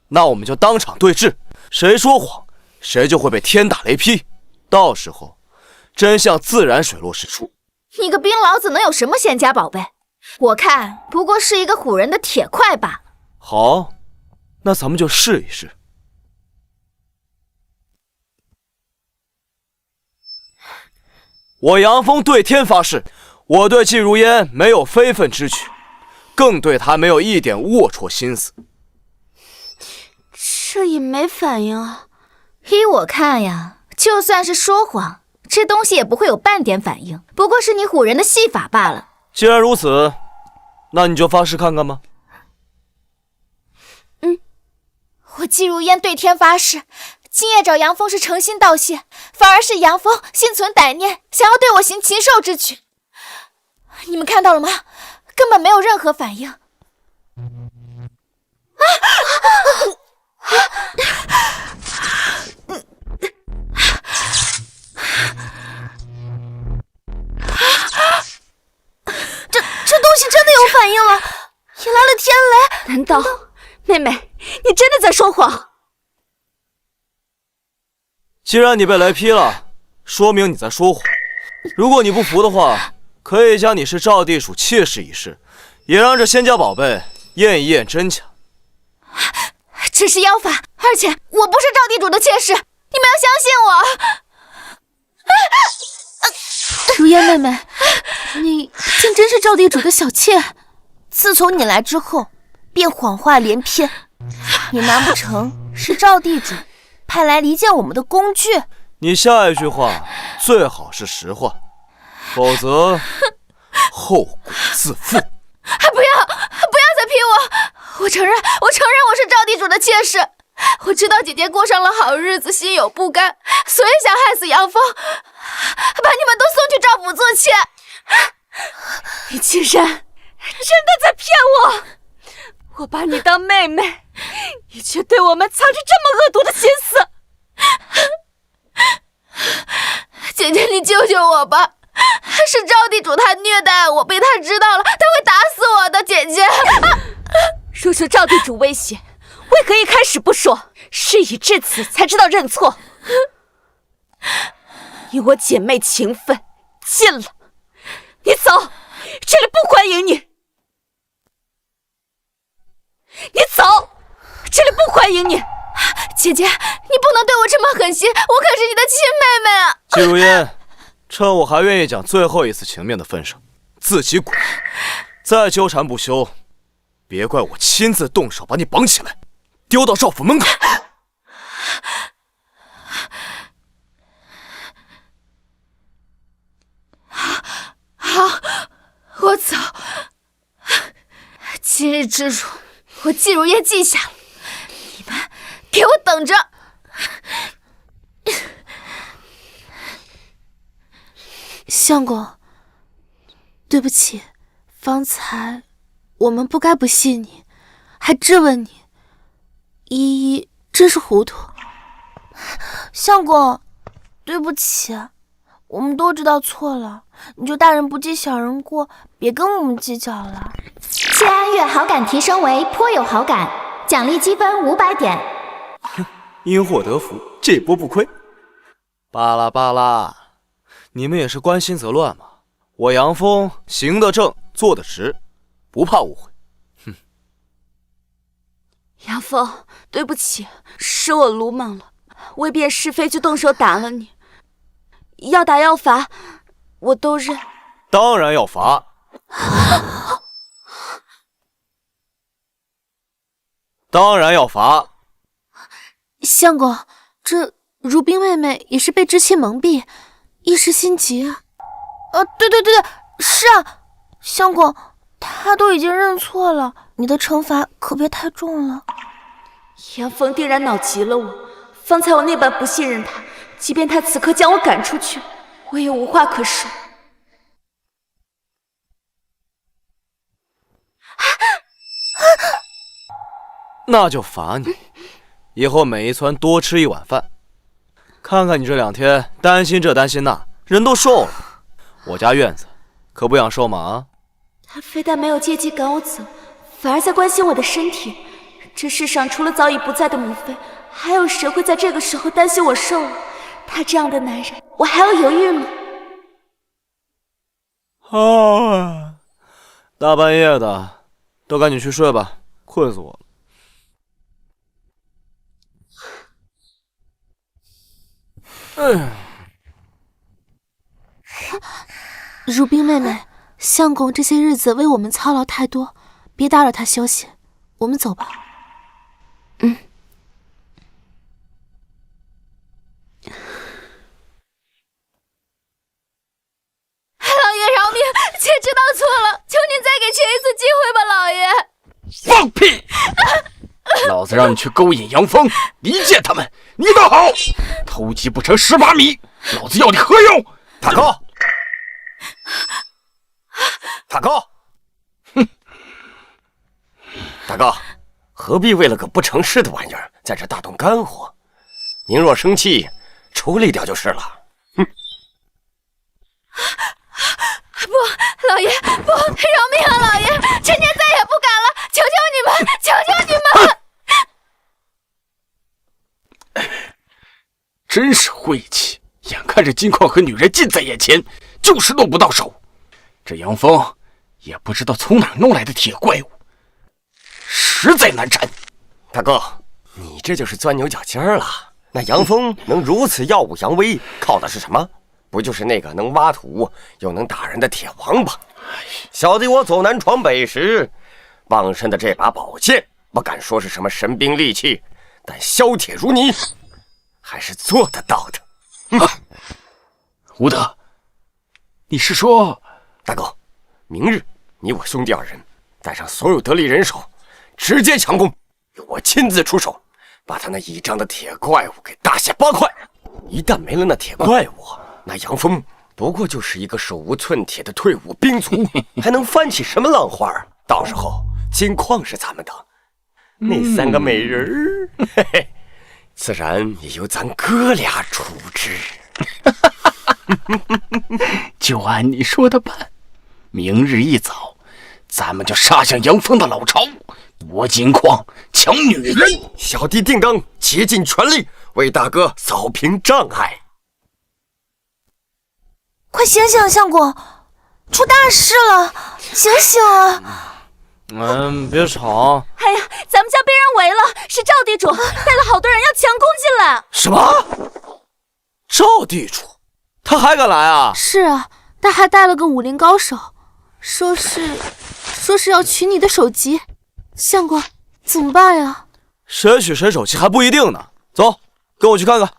那我们就当场对质，谁说谎，谁就会被天打雷劈。到时候，真相自然水落石出。你个冰老子能有什么仙家宝贝？我看不过是一个唬人的铁块罢了。好，那咱们就试一试。我杨峰对天发誓，我对季如烟没有非分之举，更对她没有一点龌龊心思。这也没反应啊！依我看呀，就算是说谎，这东西也不会有半点反应，不过是你唬人的戏法罢了。既然如此，那你就发誓看看吧。我季如烟对天发誓，青叶找杨峰是诚心道谢，反而是杨峰心存歹念，想要对我行禽兽之举。你们看到了吗？根本没有任何反应。这东西真的有反应了，引来了天雷。难道妹妹，你真的在说谎？既然你被雷劈了，说明你在说谎。如果你不服的话，可以将你是赵地主切试一试，也让这仙家宝贝验一验真假。这是妖法，而且我不是赵地主的妾室，你们要相信我。如烟妹妹，你竟真是赵地主的小妾。自从你来之后，便谎话连篇。你难不成是赵地主派来离间我们的工具？你下一句话最好是实话，否则后果自负。不要再批我！我承认我是赵地主的妾室。我知道姐姐过上了好日子，心有不甘，所以想害死杨峰，把你们都送去赵府做妾。你竟然真的在骗我！我把你当妹妹，你却对我们藏着这么恶毒的心思。姐姐，你救救我吧！是赵地主他虐待我，被他知道了，他会打死我的。姐姐，若受赵地主威胁，为何一开始不说？事已至此才知道认错。你我姐妹情分尽了，你走，这里不欢迎你。你走，这里不欢迎你。姐姐，你不能对我这么狠心，我可是你的亲妹妹啊！季如烟，趁我还愿意讲最后一次情面的份上，自己滚！再纠缠不休，别怪我亲自动手把你绑起来，丢到赵府门口。好，我走。今日之辱，我季如烟记下了。你们给我等着！相公，对不起，方才我们不该不信你，还质问你。依依真是糊涂。相公，对不起，我们都知道错了，你就大人不计小人过，别跟我们计较了。谢安月好感提升为颇有好感，奖励积分500点。因祸得福，这波不亏。巴拉巴拉，你们也是关心则乱嘛。我杨峰行得正，坐得直，不怕误会。哼。杨峰，对不起，是我鲁莽了，为辨是非就动手打了你。要打要罚，我都认。当然要罚。当然要罚。相公，这如冰妹妹也是被知青蒙蔽，一时心急啊。对，是啊，相公，她都已经认错了，你的惩罚可别太重了。杨峰定然恼急了我，方才我那般不信任他，即便他此刻将我赶出去，我也无话可说。那就罚你，以后每一村多吃1碗饭。看看你这2天担心这担心那，人都瘦了。我家院子可不养瘦马啊。他非但没有借机赶我走，反而在关心我的身体。这世上除了早已不在的母妃，还有谁会在这个时候担心我瘦了？他这样的男人，我还要犹豫吗？大半夜的，都赶紧去睡吧，困死我了。如冰妹妹，相公这些日子为我们操劳太多，别打扰他休息，我们走吧。老爷饶命，妾知道错了，求您再给妾一次机会吧，老爷。放屁！老子让你去勾引杨峰、离间他们，你倒好，偷鸡不成蚀把米，老子要你何用？大哥，大哥，哼，大哥，何必为了个不成事的玩意儿在这大动肝火？您若生气，处理掉就是了。哼！不，老爷，不，饶命啊，老爷！臣妾再也不敢了，求求你们，求求你们！真是晦气！眼看着金矿和女人近在眼前，就是落不到手。这杨峰也不知道从哪弄来的铁怪物，实在难缠。大哥，你这就是钻牛角尖了。那杨峰能如此耀武扬威，靠的是什么？不就是那个能挖土又能打人的铁王八？小弟我走南闯北时，傍身的这把宝剑，不敢说是什么神兵利器，但削铁如泥，还是做得到的。吴德，你是说，大哥，明日你我兄弟二人带上所有得力人手，直接强攻，由我亲自出手，把他那倚仗的铁怪物给大卸八块。一旦没了那铁怪物，那杨峰不过就是一个手无寸铁的退伍兵卒，还能翻起什么浪花？到时候金矿是咱们的，那3个美人儿，嘿嘿，自然也由咱哥俩处置。就按你说的办。明日一早，咱们就杀向杨峰的老巢，夺金矿，抢女人。小弟定当竭尽全力为大哥扫平障碍。快醒醒，相公，出大事了！醒醒啊！别吵。哎呀，咱们家被人围了，是赵地主带了好多人要强攻进来。什么？赵地主，他还敢来啊？是啊，他还带了个武林高手，说是要取你的首级。相公，怎么办呀？谁取谁首级还不一定呢。走，跟我去看看。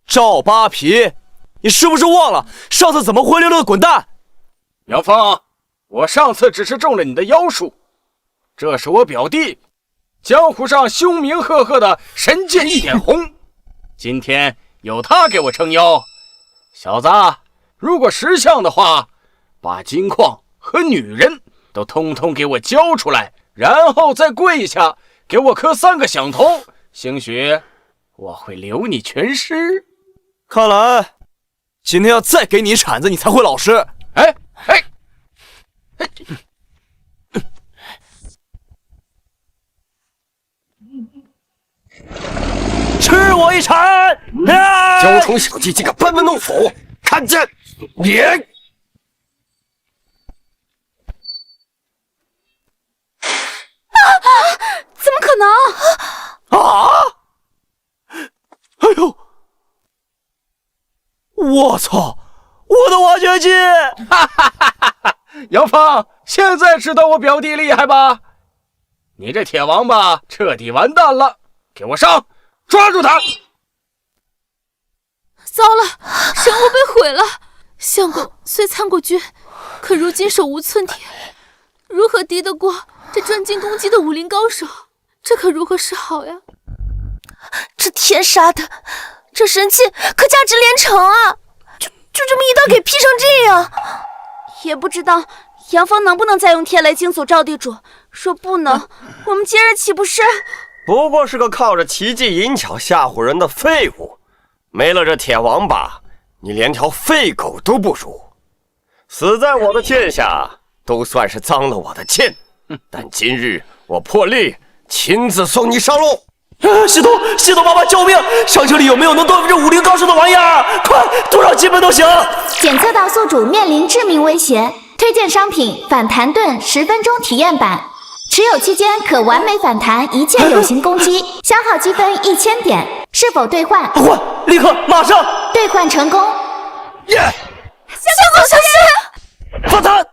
赵扒皮，你是不是忘了上次怎么灰溜溜的滚蛋？杨峰，我上次只是中了你的妖术，这是我表弟，江湖上凶名赫赫的神剑一点红，今天有他给我撑腰。小子，如果识相的话，把金矿和女人都通通给我交出来，然后再跪下给我磕3个响头，兴许我会留你全尸。看来今天要再给你一铲子，你才会老实。哎，吃我一铲！雕虫小技竟敢班门弄斧，看见脸！怎么可能？啊！哎呦！我操！我的挖掘机！杨峰，现在知道我表弟厉害吧？你这铁王八彻底完蛋了！给我上，抓住他！糟了，神物被毁了。相公虽参过军，可如今手无寸铁，如何敌得过这专精攻击的武林高手？这可如何是好呀？这天杀的，这神器可价值连城啊！就这么一刀给劈成这样，也不知道杨峰能不能再用天雷惊悚赵地主。若不能，我们今日岂不是？不过是个靠着奇技淫巧吓唬人的废物，没了这铁王八，你连条废狗都不如。死在我的剑下，都算是脏了我的剑。但今日我破例亲自送你上路。系统爸爸救命！商城里有没有能对付这武林高手的玩意儿？快，多少积分都行。检测到宿主面临致命威胁，推荐商品反弹盾10分钟体验版，持有期间可完美反弹一切有形攻击，消耗积分1000点。是否兑换？换，立刻，马上！兑换成功。耶！相公小心！反弹！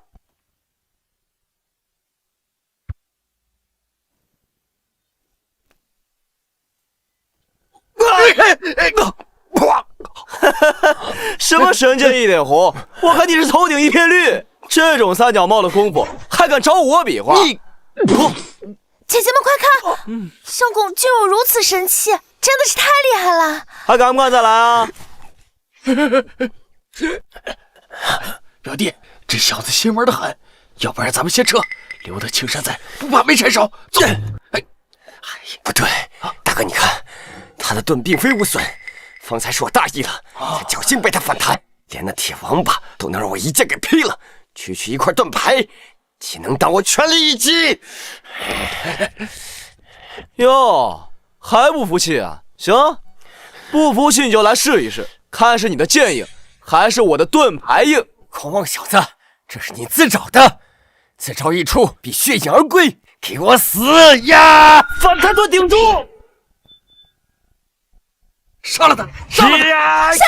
什么神剑一点红？我看你是头顶一片绿。这种三脚猫的功夫还敢找我比划？你不，姐姐们快看，相公竟有如此神器，真的是太厉害了！还敢不敢再来啊？表弟，这小子邪门的很，要不然咱们先撤，留得青山在，不怕没柴烧。走。不对，大哥，你看，他的盾并非无损，方才是我大意了，才侥幸被他反弹，连那铁王八都能让我一剑给劈了，区区一块盾牌，岂能当我全力一击？哟，还不服气啊？行，不服气你就来试一试，看是你的剑硬，还是我的盾牌硬。狂妄小子，这是你自找的，此招一出，必血影而归，给我死呀！反弹盾顶住！杀了他！杀了他！相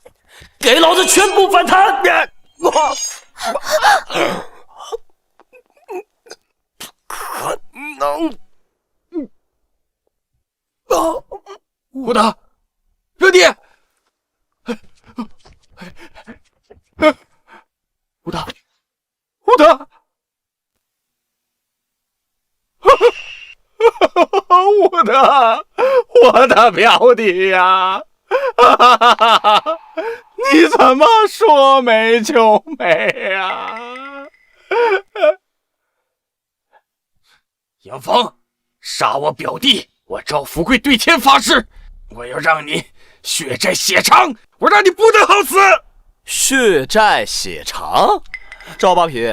公，给老子全部反弹！可能。武大，表弟，武大，武大，武大，我的表弟呀！你怎么说没就没呀？杨峰，杀我表弟！我赵富贵对天发誓，我要让你血债血偿，我让你不得好死！血债血偿？赵八皮，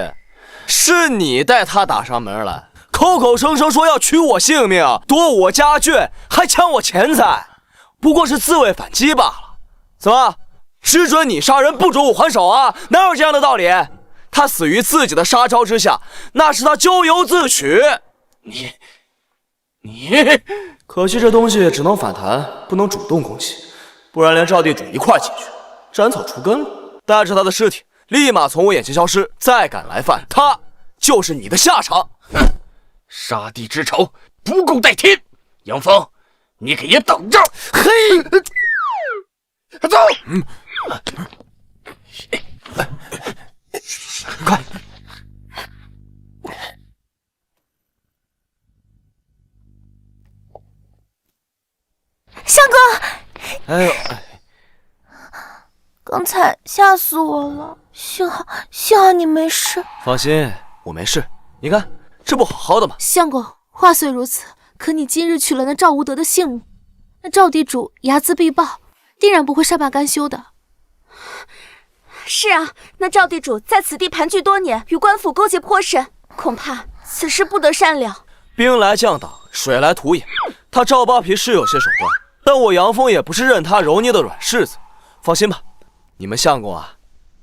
是你带他打上门来，口口声声说要取我性命，夺我家眷，还抢我钱财，不过是自卫反击罢了。怎么，只准你杀人，不准我还手啊？哪有这样的道理？他死于自己的杀招之下，那是他咎由自取。你，可惜这东西只能反弹，不能主动攻击，不然连赵地主一块进去，斩草除根了。带着他的尸体立马从我眼前消失，再敢来犯，他就是你的下场。杀弟之仇，不共戴天！杨峰，你可也等着！嘿，走！快！相公，哎呦，刚才吓死我了，幸好你没事。放心，我没事。你看，这不好好的吗？相公，话虽如此，可你今日取了那赵无德的性命，那赵地主睚眦必报，定然不会善罢甘休的。是啊，那赵地主在此地盘踞多年，与官府勾结颇深，恐怕此事不得善了。兵来将挡，水来土掩，他赵八皮是有些手段，但我杨峰也不是任他揉捏的软柿子。放心吧，你们相公啊，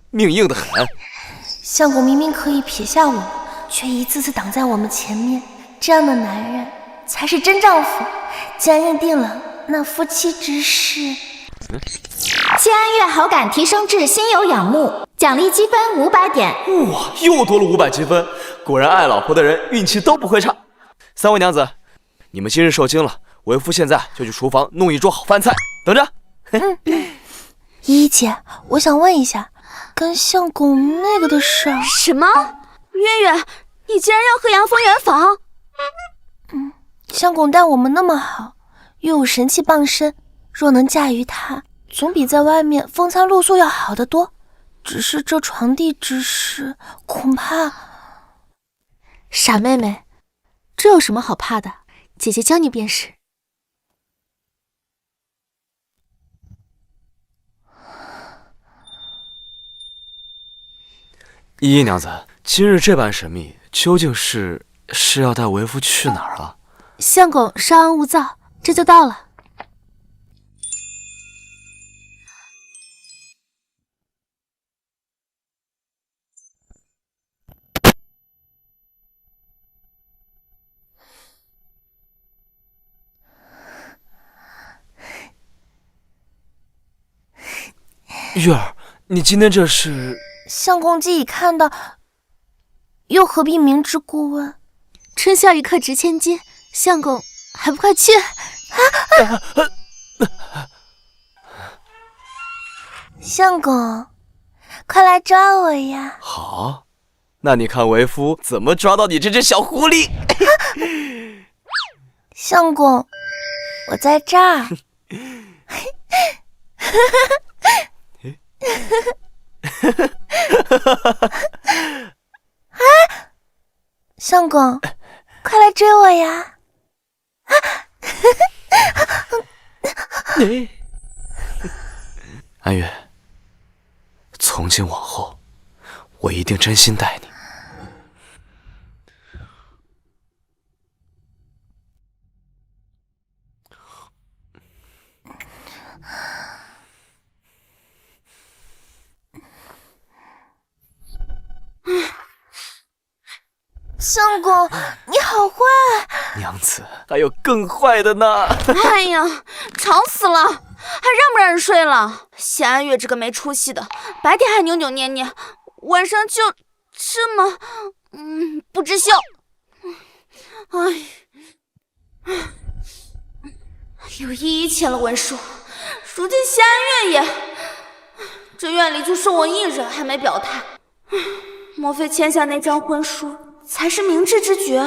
命硬得很。相公明明可以撇下我们，却一次次挡在我们前面，这样的男人才是真丈夫。既然认定了，那夫妻之事。谢安月好感提升至心有仰慕，奖励积分500点。哇，又多了500积分，果然爱老婆的人运气都不会差。三位娘子，你们今日受惊了，为夫现在就去厨房弄一桌好饭菜，等着。依依姐，我想问一下，跟相公那个的事儿。什么？月月，你竟然要和杨峰圆房？相公待我们那么好，又有神器傍身，若能驾驭他，总比在外面风餐露宿要好得多。只是这床地之事，恐怕……傻妹妹，这有什么好怕的？姐姐教你便是。依依娘子，今日这般神秘，究竟是要带为夫去哪儿啊？相公稍安勿躁，这就到了。月儿，你今天这是……相公既已看到，又何必明知故问？春宵一刻值千金，相公还不快去！相公，快来抓我呀！好，那你看为夫怎么抓到你这只小狐狸？相公，我在这儿。相公，快来追我呀！安月，从今往后，我一定真心待你。相公，你好坏！娘子，还有更坏的呢！哎呀，吵死了，还让不让人睡了？谢安月这个没出息的，白天还扭扭捏捏，晚上就这么不知羞。柳依依签了文书，如今谢安月也……这院里就剩我一人还没表态，莫非签下那张婚书才是明智之举？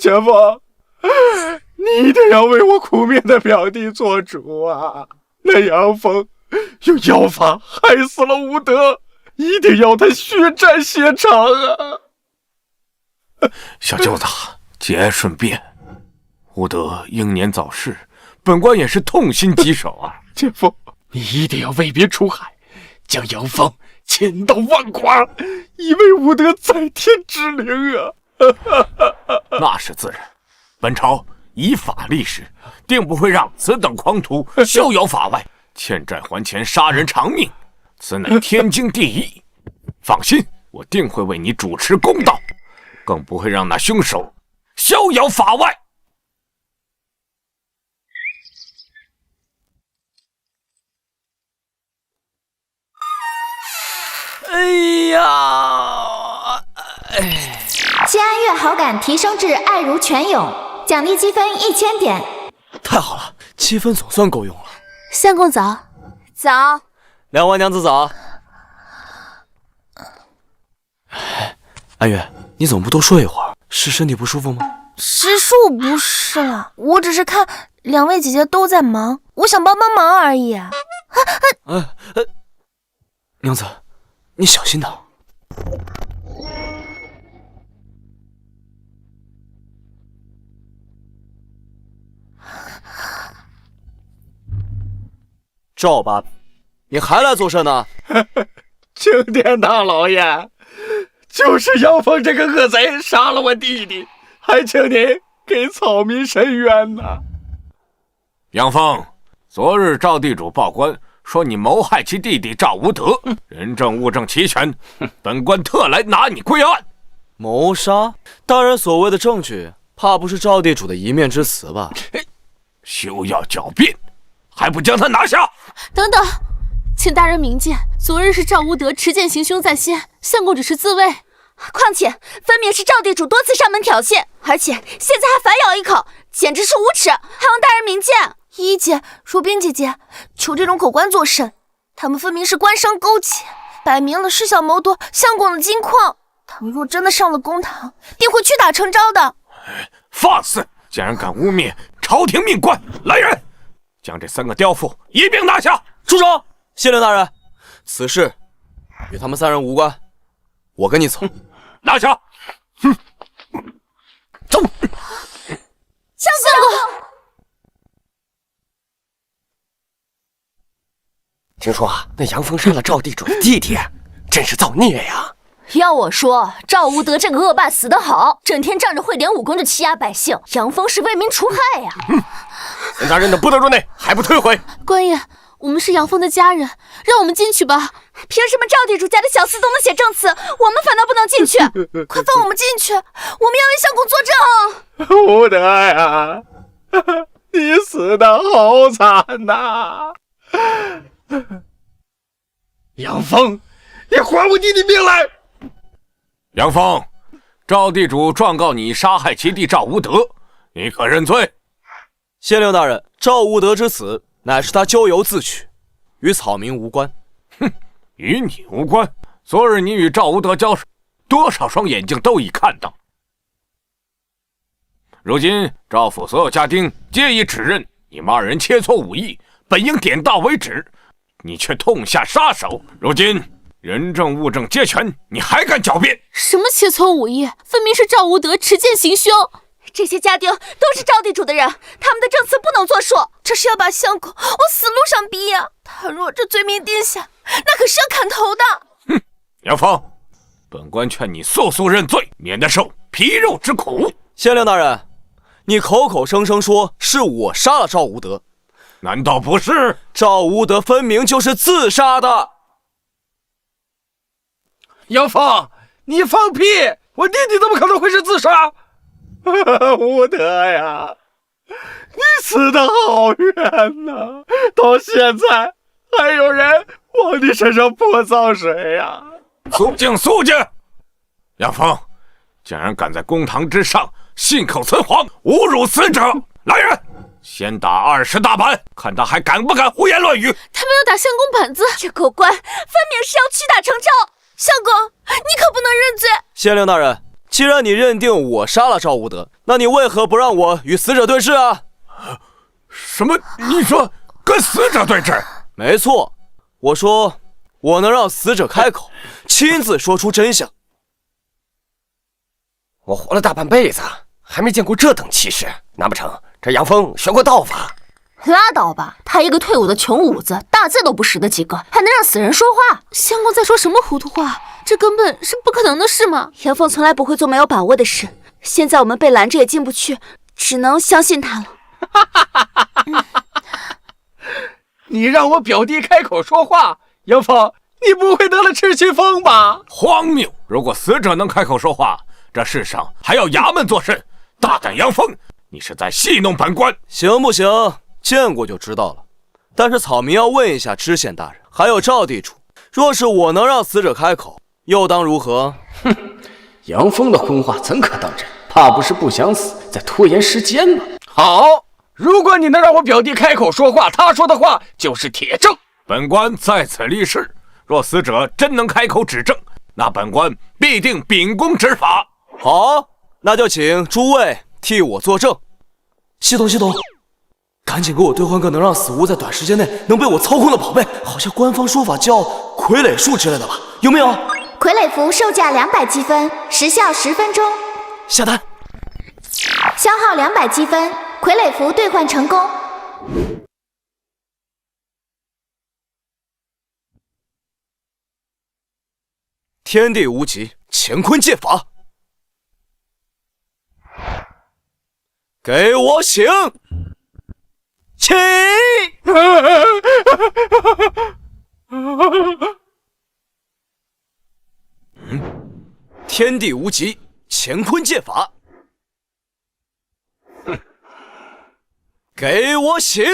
前夫，你一定要为我苦命的表弟做主啊！那杨峰用妖法害死了吴德，一定要他血债血偿啊！小舅子，节哀顺变，吴德英年早逝，本官也是痛心疾首啊！前夫，你一定要为民除害，将杨峰千刀万剐，以为吴德在天之灵啊！那是自然，本朝以法立誓，定不会让此等狂徒逍遥法外，欠债还钱，杀人偿命，此乃天经地义。放心，我定会为你主持公道，更不会让那凶手逍遥法外。哎呀！谢安月好感提升至爱如泉涌，奖励积分1000点。太好了，积分总算够用了。相公早。早。两位娘子早。安月，你怎么不多说一会儿？是身体不舒服吗？实属不是了，我只是看两位姐姐都在忙，我想帮帮忙而已。娘子，你小心点。赵八，你还来作甚呢？青天大老爷，就是杨峰这个恶贼杀了我弟弟，还请您给草民伸冤呐！杨峰，昨日赵地主报官说你谋害其弟弟赵无德，人证物证齐全，本官特来拿你归案。谋杀？大人所谓的证据，怕不是赵地主的一面之词吧？休要狡辩，还不将他拿下！等等，请大人明鉴，昨日是赵无德持剑行凶在先，相公只是自卫。况且分明是赵地主多次上门挑衅，而且现在还反咬一口，简直是无耻，还望大人明鉴。依依姐、如冰姐姐，求这种口官作甚？他们分明是官商勾结，摆明了是想谋夺相公的金矿。他们若真的上了公堂，定会屈打成招的。放肆！竟然敢污蔑朝廷命官！来人，将这3个刁妇一并拿下！住手！县令大人，此事与他们3人无关，我跟你走。拿下！走！相公，听说那杨峰杀了赵地主的弟弟，真是造孽呀！要我说，赵无德这个恶霸死得好，整天仗着会点武功就欺压百姓，杨峰是为民除害呀！本大人等不得入内，还不退回！官爷，我们是杨峰的家人，让我们进去吧。凭什么赵地主家的小厮都能写证词，我们反倒不能进去？快放我们进去，我们要为相公作证。无德呀，你死得好惨呐！杨峰，你还我弟弟命来！杨峰，赵地主状告你杀害其弟赵无德，你可认罪？县令大人，赵无德之死乃是他咎由自取，与草民无关。哼，与你无关。昨日你与赵无德交手，多少双眼睛都已看到。如今赵府所有家丁皆已指认你们二人切磋武艺，本应点到为止，你却痛下杀手。如今人证物证皆全，你还敢狡辩？什么切磋武艺，分明是赵无德持剑行凶。这些家丁都是赵地主的人，他们的证词不能作数。这是要把相公往死路上逼呀！他若这罪名定下，那可是要砍头的。哼，杨峰，本官劝你速速认罪，免得受皮肉之苦。县令大人，你口口声声说是我杀了赵无德，难道不是？赵无德分明就是自杀的。杨峰，你放屁！我弟弟怎么可能会是自杀？无德呀，你死得好冤呐！到现在还有人往你身上泼脏水呀！肃静，肃静！杨峰，竟然敢在公堂之上信口雌黄，侮辱死者！来人，先打20大板，看他还敢不敢胡言乱语！他们要打相公板子，这狗官分明是要屈打成招。相公，你可不能认罪！县令大人，既然你认定我杀了赵无德，那你为何不让我与死者对质啊？什么？你说跟死者对质？没错，我说我能让死者开口，亲自说出真相。我活了大半辈子，还没见过这等气势。难不成这杨峰学过道法？拉倒吧，他一个退伍的穷五子，大字都不识得几个，还能让死人说话？相公在说什么糊涂话？这根本是不可能的事嘛！杨峰从来不会做没有把握的事，现在我们被拦着也进不去，只能相信他了。你让我表弟开口说话，杨峰，你不会得了痴心疯吧？荒谬！如果死者能开口说话，这世上还要衙门做甚？大胆杨峰，你是在戏弄本官！行不行？见过就知道了。但是草民要问一下知县大人，还有赵地主，若是我能让死者开口，又当如何？哼，杨峰的昏话怎可当真？怕不是不想死，在拖延时间吧？好，如果你能让我表弟开口说话，他说的话就是铁证。本官在此立誓，若死者真能开口指证，那本官必定秉公执法。好，那就请诸位替我作证。系统，赶紧给我兑换个能让死巫在短时间内能被我操控的宝贝，好像官方说法叫傀儡术之类的吧？有没有？傀儡符售价200积分，时效10分钟。下单。消耗200积分，傀儡符兑换成功。天地无极，乾坤借法，给我醒！起！天地无极，乾坤借法，给我醒！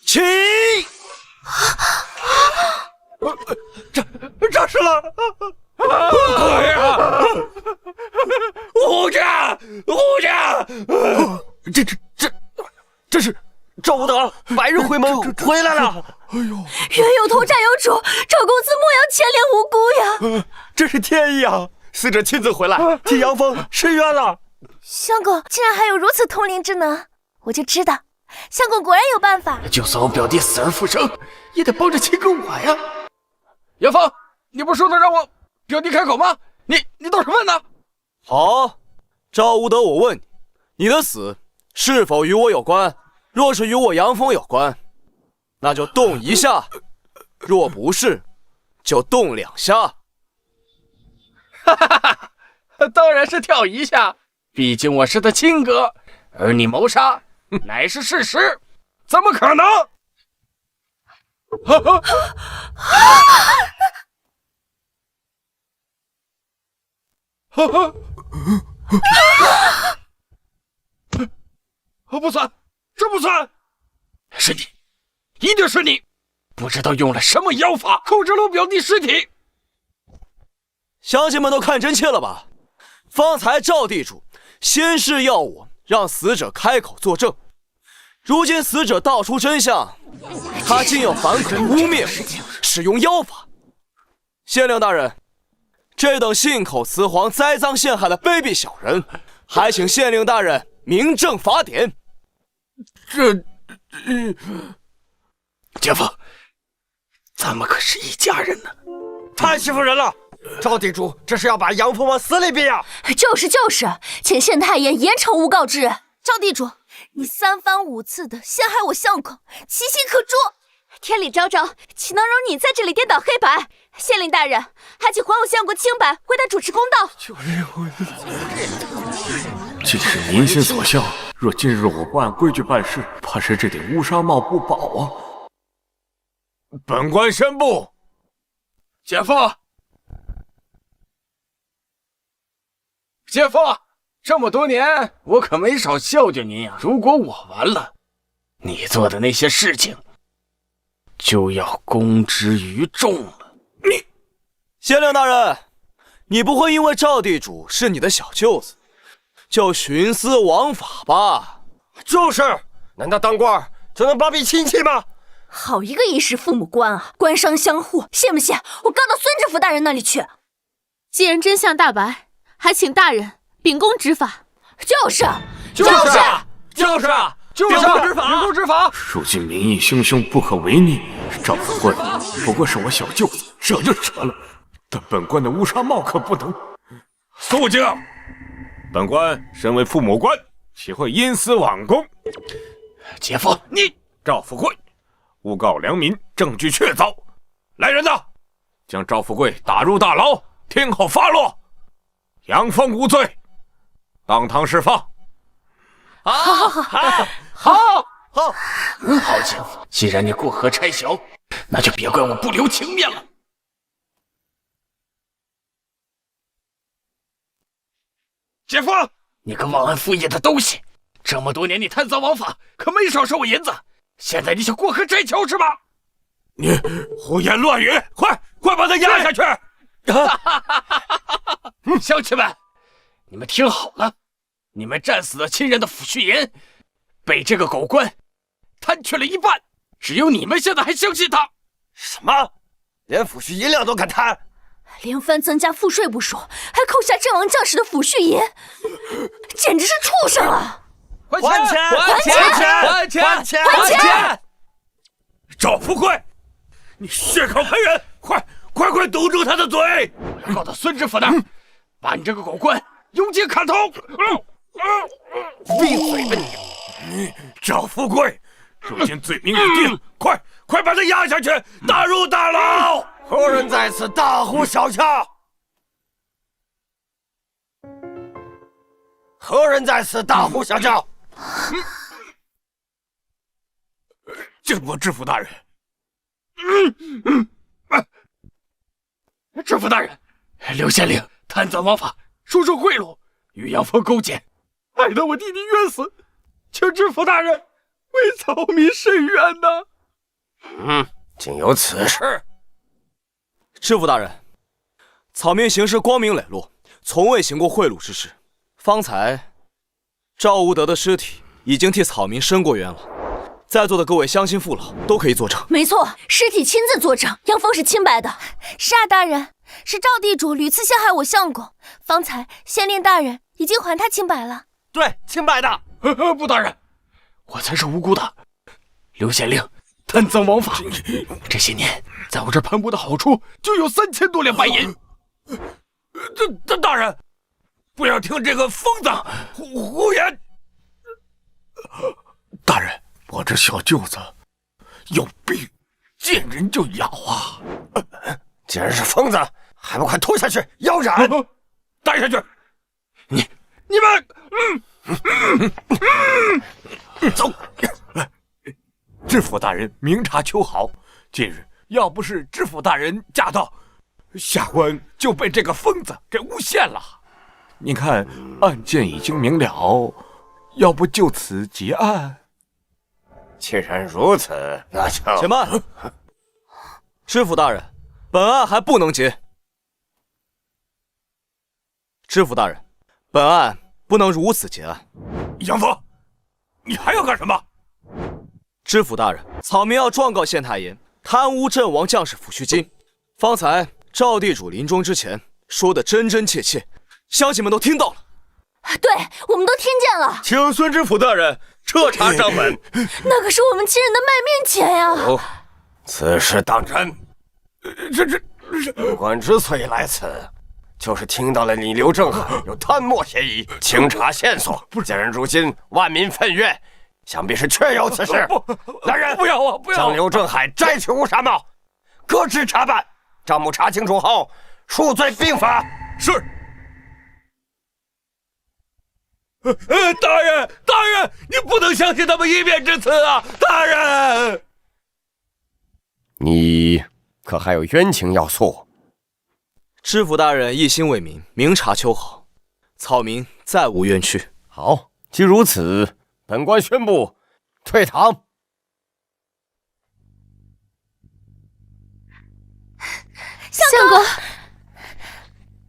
起！这是了！哎呀！胡家！这是赵无德白日回门回来了！冤有头债有主，赵公子莫要牵连无辜呀！这是天意啊！死者亲自回来替杨峰伸冤了。相公竟然还有如此通灵之能，我就知道相公果然有办法。就算我表弟死而复生，也得帮着亲个我呀！杨峰，你不是说能让我表弟开口吗？你倒是问呢？好，赵无德，我问你，你的死是否与我有关？若是与我杨峰有关，那就动一下；若不是，就动2下。哈哈哈！当然是跳一下，毕竟我是他亲哥，而你谋杀乃是事实，怎么可能？不算，这不算，是你，一定是你，不知道用了什么妖法控制了我表弟尸体。乡亲们都看真切了吧？方才赵地主先是要我让死者开口作证，如今死者道出真相，他竟要反口污蔑，使用妖法。县令大人，这等信口雌黄、栽赃陷害的卑鄙小人，还请县令大人明正法典。姐夫，咱们可是一家人呢。太欺负人了！赵地主这是要把杨峰往死里逼呀！就是，请县太爷严惩诬告之人。赵地主，你3番5次的陷害我相公，其心可诛。天理昭昭，岂能容你在这里颠倒黑白？县令大人，还请还我相公清白，为他主持公道。既是民心所向，若今日我不按规矩办事，怕是这顶乌纱帽不保啊！本官宣布，姐夫，这么多年我可没少孝敬您呀。如果我完了，你做的那些事情就要公之于众了。县令大人，你不会因为赵地主是你的小舅子，就徇私枉法吧？就是，难道当官就能包庇亲戚吗？好一个衣食父母官啊，官商相护，信不信我告到孙知府大人那里去？既然真相大白，还请大人秉公执法。就是，秉公执法。如今民意汹汹，不可违逆。赵富贵不过是我小舅子，惹就惹了，但本官的乌纱帽可不能。肃静！本官身为父母官，岂会因私枉公？姐夫，你赵富贵诬告良民，证据确凿。来人呐，将赵富贵打入大牢，听候发落。杨峰无罪，当堂释放。好，姐夫，既然你过河拆桥，那就别怪我不留情面了。姐夫，你个忘恩负义的东西！这么多年你贪赃枉法，可没少收我银子。现在你想过河拆桥是吧？你胡言乱语！快把他压下去！乡亲们，你们听好了，你们战死的亲人的抚恤银被这个狗官贪去了一半，只有你们现在还相信他。什么？连抚恤银两都敢贪？连番增加赋税不说，还扣下阵亡将士的抚恤银，简直是畜生啊！还钱！赵富贵，你血口喷人，快堵住他的嘴！我要告到孙知府那儿，把你这个狗官永街砍头！闭嘴吧你！赵富贵，如今罪名已定，快把他压下去，打入大牢！何人在此大呼小叫？何人在此大呼小叫？见过知府大人。知府大人，刘县令贪赃枉法，收受贿赂，与杨峰勾结，害得我弟弟冤死，请知府大人为草民伸冤呐！竟有此事！知府大人，草民行事光明磊落，从未行过贿赂之事。方才赵无德的尸体已经替草民伸过冤了，在座的各位乡亲父老都可以作证。没错，尸体亲自作证，杨峰是清白的。是啊，大人，是赵地主屡次陷害我相公，方才县令大人已经还他清白了。对，清白的。不，大人，我才是无辜的。刘县令贪赃枉法，这些年在我这盘剥的好处就有3000多两白银。大人，不要听这个疯子胡言。大人，我这小舅子有病，见人就咬啊！既然是疯子，还不快拖下去腰斩！带下去！你们走！知府大人明察秋毫，近日要不是知府大人驾到，下官就被这个疯子给诬陷了。您看，案件已经明了，要不就此结案？既然如此，那就且慢。知府大人，本案还不能结。知府大人，本案不能如此结案。杨峰，你还要干什么？知府大人，草民要状告县太爷贪污阵亡将士抚恤金。方才赵地主临终之前说的真真切切，乡亲们都听到了。对，我们都听见了。请孙知府大人彻查账本。那可是我们亲人的卖命钱呀！哦，此事当真？本官之所以来此，就是听到了你刘正海有贪墨嫌疑，清查线索。既然如今万民愤怨，想必是确有此事。来人，不要啊！不要！将刘正海摘去乌纱帽，革职查办。账目查清楚后，数罪并罚。是。大人，你不能相信他们一面之词啊！大人，你可还有冤情要诉？知府大人一心为民，明察秋毫，草民再无冤屈。好，既如此，本官宣布退堂。相公，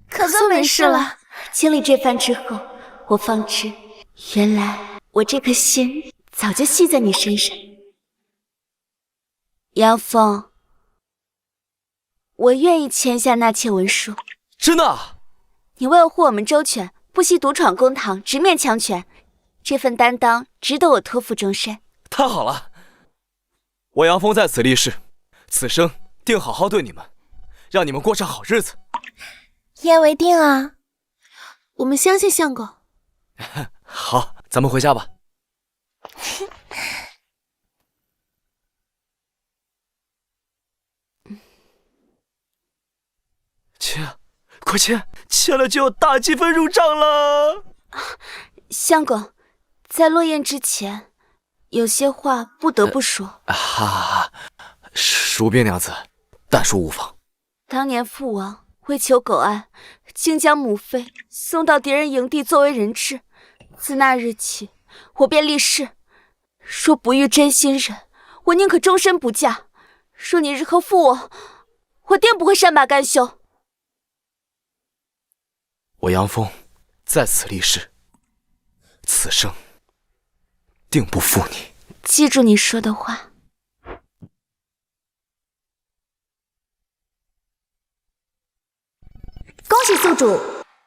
可算没事了。经历这番之后，我方知，原来我这颗心早就系在你身上。杨峰，我愿意签下纳妾文书。真的？你为了护我们周全，不惜独闯公堂，直面强权，这份担当值得我托付终身。太好了，我杨峰在此立誓，此生定好好对你们，让你们过上好日子。一言为定啊！我们相信相公。好，咱们回家吧。签，快签！签了就有大积分入账了。相公，在落雁之前，有些话不得不说。蜀兵娘子，但说无妨。当年父王为求狗安，竟将母妃送到敌人营地作为人质。自那日起，我便立誓，若不遇真心人，我宁可终身不嫁。若你日后负我定不会善罢甘休。我杨峰在此立誓，此生定不负你。记住你说的话。恭喜宿主，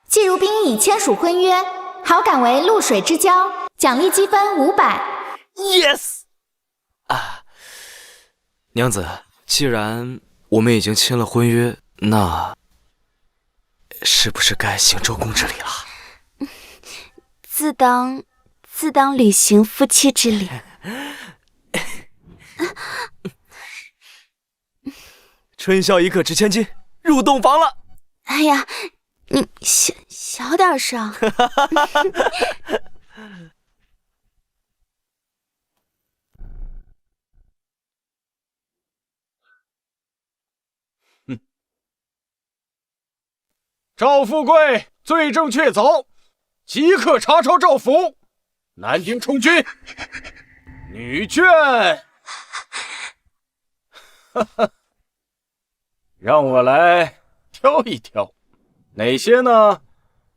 季如冰已签署婚约，好感为露水之交，奖励积分500。Yes！ 娘子，既然我们已经签了婚约，那是不是该行周公之礼了？自当履行夫妻之礼。春宵一刻值千金，入洞房了。哎呀，你小点声。赵富贵罪证确凿，即刻查抄赵府。南京充军，女眷，让我来挑一挑，哪些呢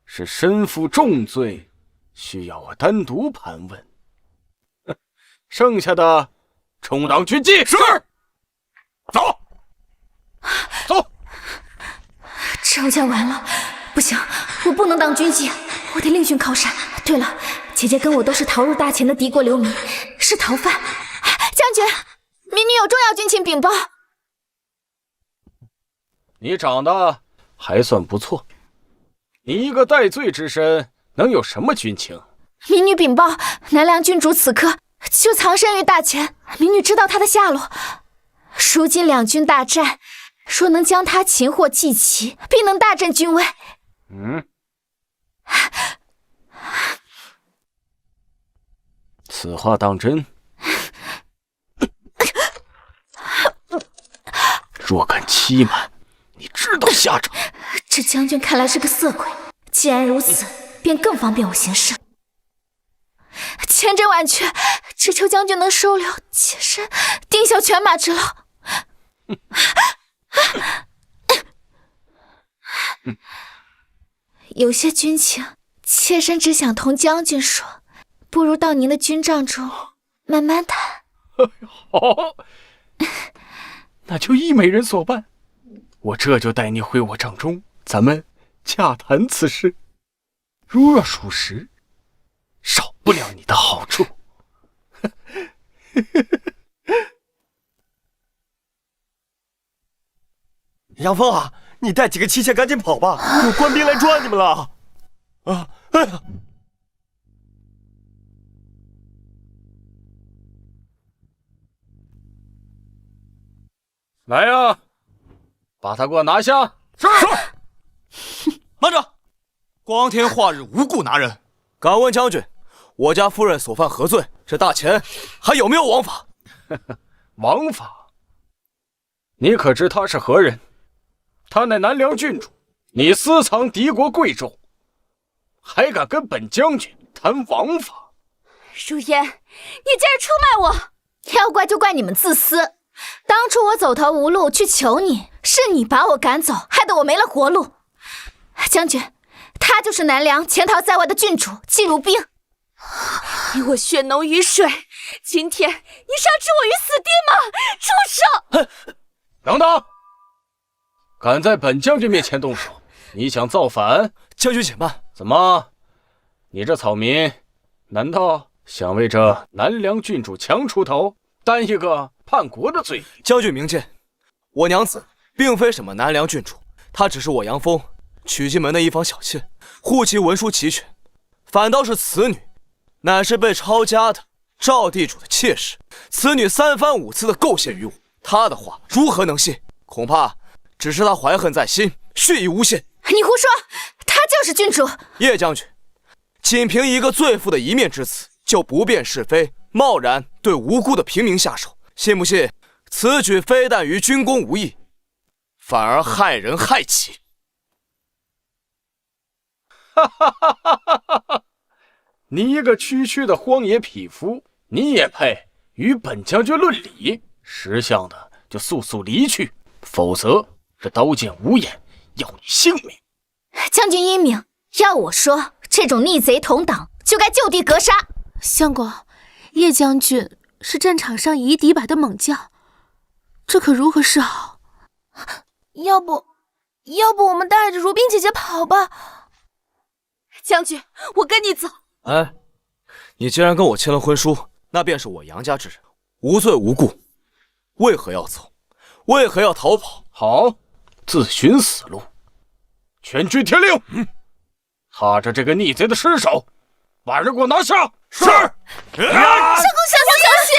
是身负重罪，需要我单独盘问。剩下的充当军纪。是。走。赵家完了，不行，我不能当军纪，我得另寻靠山。对了，姐姐跟我都是逃入大秦的敌国流民，是逃犯。将军，民女有重要军情禀报。你长得还算不错，你一个戴罪之身，能有什么军情？民女禀报，南梁郡主此刻就藏身于大前，民女知道他的下落。如今两军大战，若能将他擒获祭齐，必能大振军威。此话当真？若敢欺瞒，你知道下场。这将军看来是个色鬼，既然如此，便更方便我行事。千真万确，只求将军能收留妾身，定效犬马之劳。有些军情，妾身只想同将军说，不如到您的军帐中慢慢谈。好，那就依美人所办，我这就带你回我帐中，咱们洽谈此事。如若属实，少不了你的好处。杨峰啊，你带几个妻妾赶紧跑吧，有官兵来抓你们了！啊，哎呀！来呀，把他给我拿下！是。慢着，光天化日无故拿人，敢问将军，我家夫人所犯何罪？这大钱还有没有王法？王法？你可知他是何人？他乃南梁郡主，你私藏敌国贵胄，还敢跟本将军谈王法？如烟，你竟然出卖我！要怪就怪你们自私。当初我走投无路去求你，是你把我赶走，害得我没了活路。将军，他就是南梁潜逃在外的郡主季如冰。你我血浓于水，今天你想置我于死地吗？畜生！等等！敢在本将军面前动手，你想造反？将军且慢。怎么，你这草民，难道想为这南梁郡主强出头，担一个叛国的罪？将军明鉴，我娘子并非什么南梁郡主，她只是我杨峰娶进门的一房小妾，户籍文书齐全。反倒是此女，乃是被抄家的赵地主的妾室。此女3番5次的构陷于我，她的话如何能信？恐怕只是她怀恨在心，蓄意诬陷。你胡说，她就是郡主。叶将军，仅凭一个罪妇的一面之词，就不辨是非，贸然对无辜的平民下手，信不信此举非但于军功无益，反而害人害己？哈哈哈哈哈哈！你一个区区的荒野匹夫，你也配与本将军论理？识相的就速速离去，否则这刀剑无眼，要你性命！将军英明，要我说，这种逆贼同党就该就地格杀。相公，叶将军是战场上以一敌百的猛将，这可如何是好？要不我们带着如冰姐姐跑吧？将军，我跟你走。哎，你既然跟我签了婚书，那便是我杨家之人，无罪无故，为何要走？为何要逃跑？好，自寻死路！全军听令，踏着这个逆贼的尸首，把人给我拿下！是。相公，相信！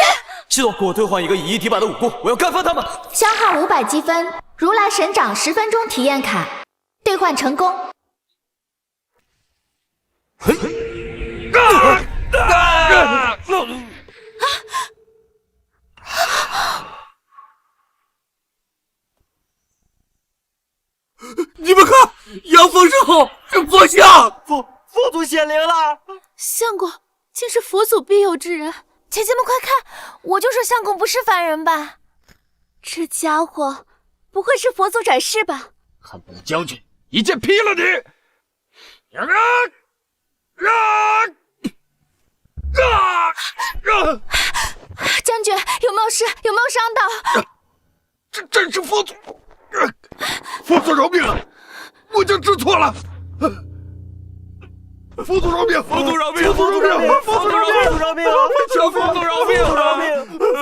系统，给我兑换一个以一敌百的武功，我要干翻他们！消耗500积分，如来神掌10分钟体验卡兑换成功。你们看，杨峰身后是佛像，佛祖显灵了！相公竟是佛祖庇佑之人，姐姐们快看，我就说相公不是凡人吧？这家伙不会是佛祖转世吧？看本将军一剑劈了你！将军有没有事？有没有伤到？这真是佛祖！佛祖饶命啊！我就知错了。佛祖饶命！佛祖饶命！佛祖饶命！佛祖饶命！佛祖饶命！求佛祖饶命！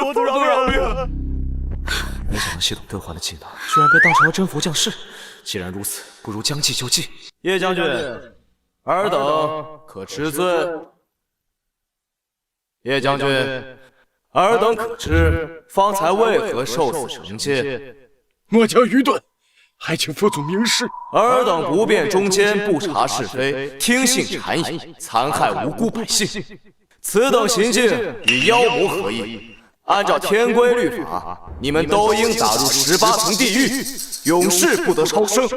佛祖饶命！没想到系统兑换的技能居然被当成了真佛降世。既然如此，不如将计就计。叶将军，尔等可知罪？叶将军，尔等可知方才为何受此惩戒？末将愚钝，还请佛祖明示。尔等不辨忠奸，不察是非，听信谗言，残害无辜百姓，此等行径与妖魔合一。按照天规律法，你们都应打入18层地狱，永世不得超生。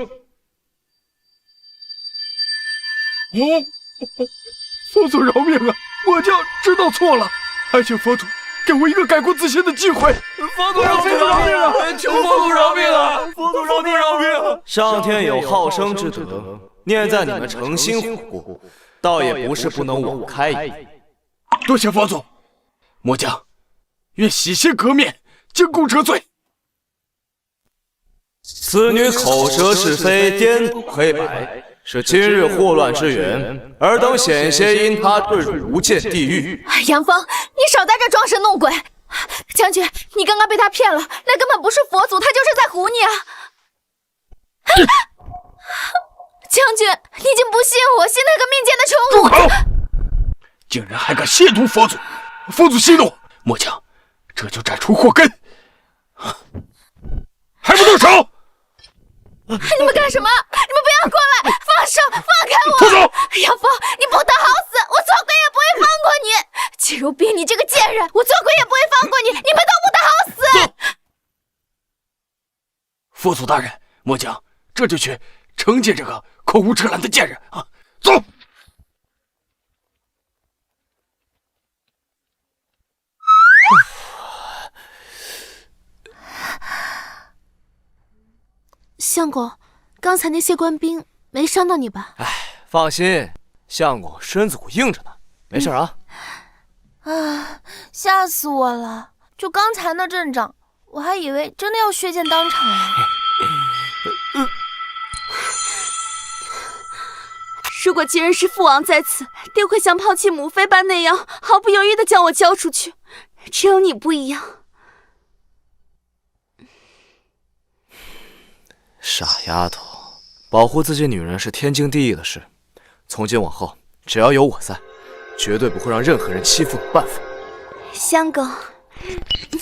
佛祖饶命啊！末将知道错了，还请佛祖给我一个改过自新的机会。佛祖饶命啊！求佛祖饶命啊！佛祖饶命饶命！上天有好生之德，念在你们诚心悔过，倒也不是不能网开一。多谢佛祖，末将愿洗鞋革面，将功折罪。此女口舌是非，颠倒黑白，是今日祸乱之源，尔等险些因她坠入无间地狱。杨峰，你少在这装神弄鬼！将军，你刚刚被他骗了，那根本不是佛祖，他就是在唬你啊！将军，你已经不信我，信那个命贱的囚奴！住口！竟然还敢亵渎佛祖！佛祖息怒，末将这就斩除祸根！还不动手！你们干什么？你们不要过来！放手！放开我！住手！杨峰，你不得好死！我做鬼也不会放过你！季如冰，你这个贱人！我做鬼也不会放过你！你们都不得好死！佛祖大人，末将这就去惩戒这个口无遮拦的贱人啊！走。相公，刚才那些官兵没伤到你吧？放心，相公身子骨硬着呢，没事啊。吓死我了！就刚才那阵仗，我还以为真的要血溅当场了。如果今日是父王在此，定会像抛弃母妃般那样，毫不犹豫地将我交出去。只有你不一样。傻丫头，保护自己女人是天经地义的事。从今往后，只要有我在，绝对不会让任何人欺负你半分。相公，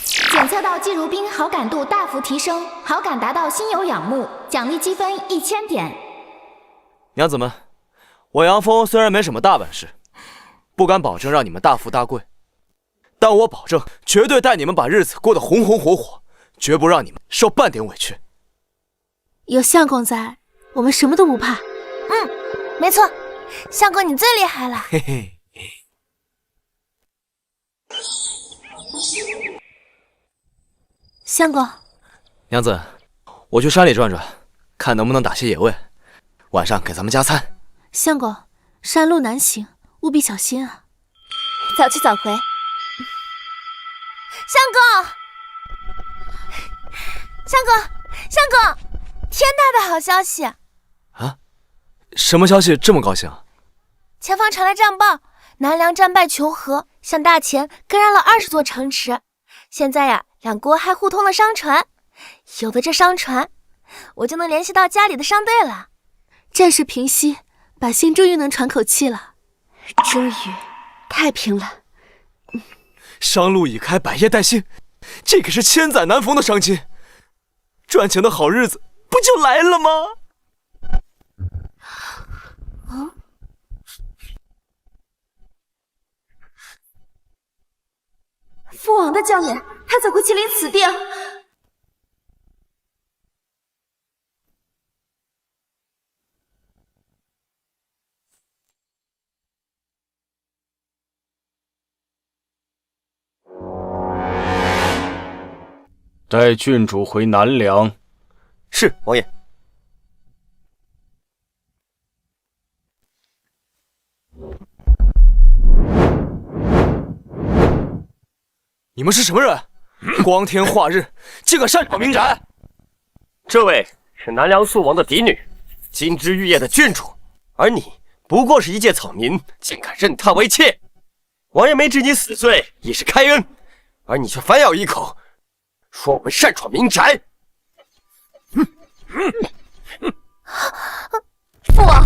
检测到季如冰好感度大幅提升，好感达到心有仰慕，奖励积分1000点。娘子们，我杨峰虽然没什么大本事，不敢保证让你们大富大贵，但我保证绝对带你们把日子过得红红火火，绝不让你们受半点委屈。有相公在，我们什么都不怕。没错，相公你最厉害了。嘿嘿。相公，娘子，我去山里转转，看能不能打些野味，晚上给咱们加餐。相公，山路难行，务必小心啊。早去早回。相公，天大的好消息！啊？什么消息这么高兴啊？前方传来战报，南梁战败求和，向大前割让了20座城池。现在呀，两国还互通了商船，有了这商船，我就能联系到家里的商队了。战事平息，百姓终于能喘口气了。终于，太平了。商路已开，百业待兴，这可是千载难逢的商机，赚钱的好日子不就来了吗？父王的将领，他怎会亲临此地啊？带郡主回南梁。是，王爷。你们是什么人？光天化日，竟敢擅闯民宅！这位是南梁肃王的嫡女，金枝玉叶的郡主，而你不过是一介草民，竟敢认她为妾！王爷没治你死罪，已是开恩，而你却反咬一口，说我们擅闯民宅。父王，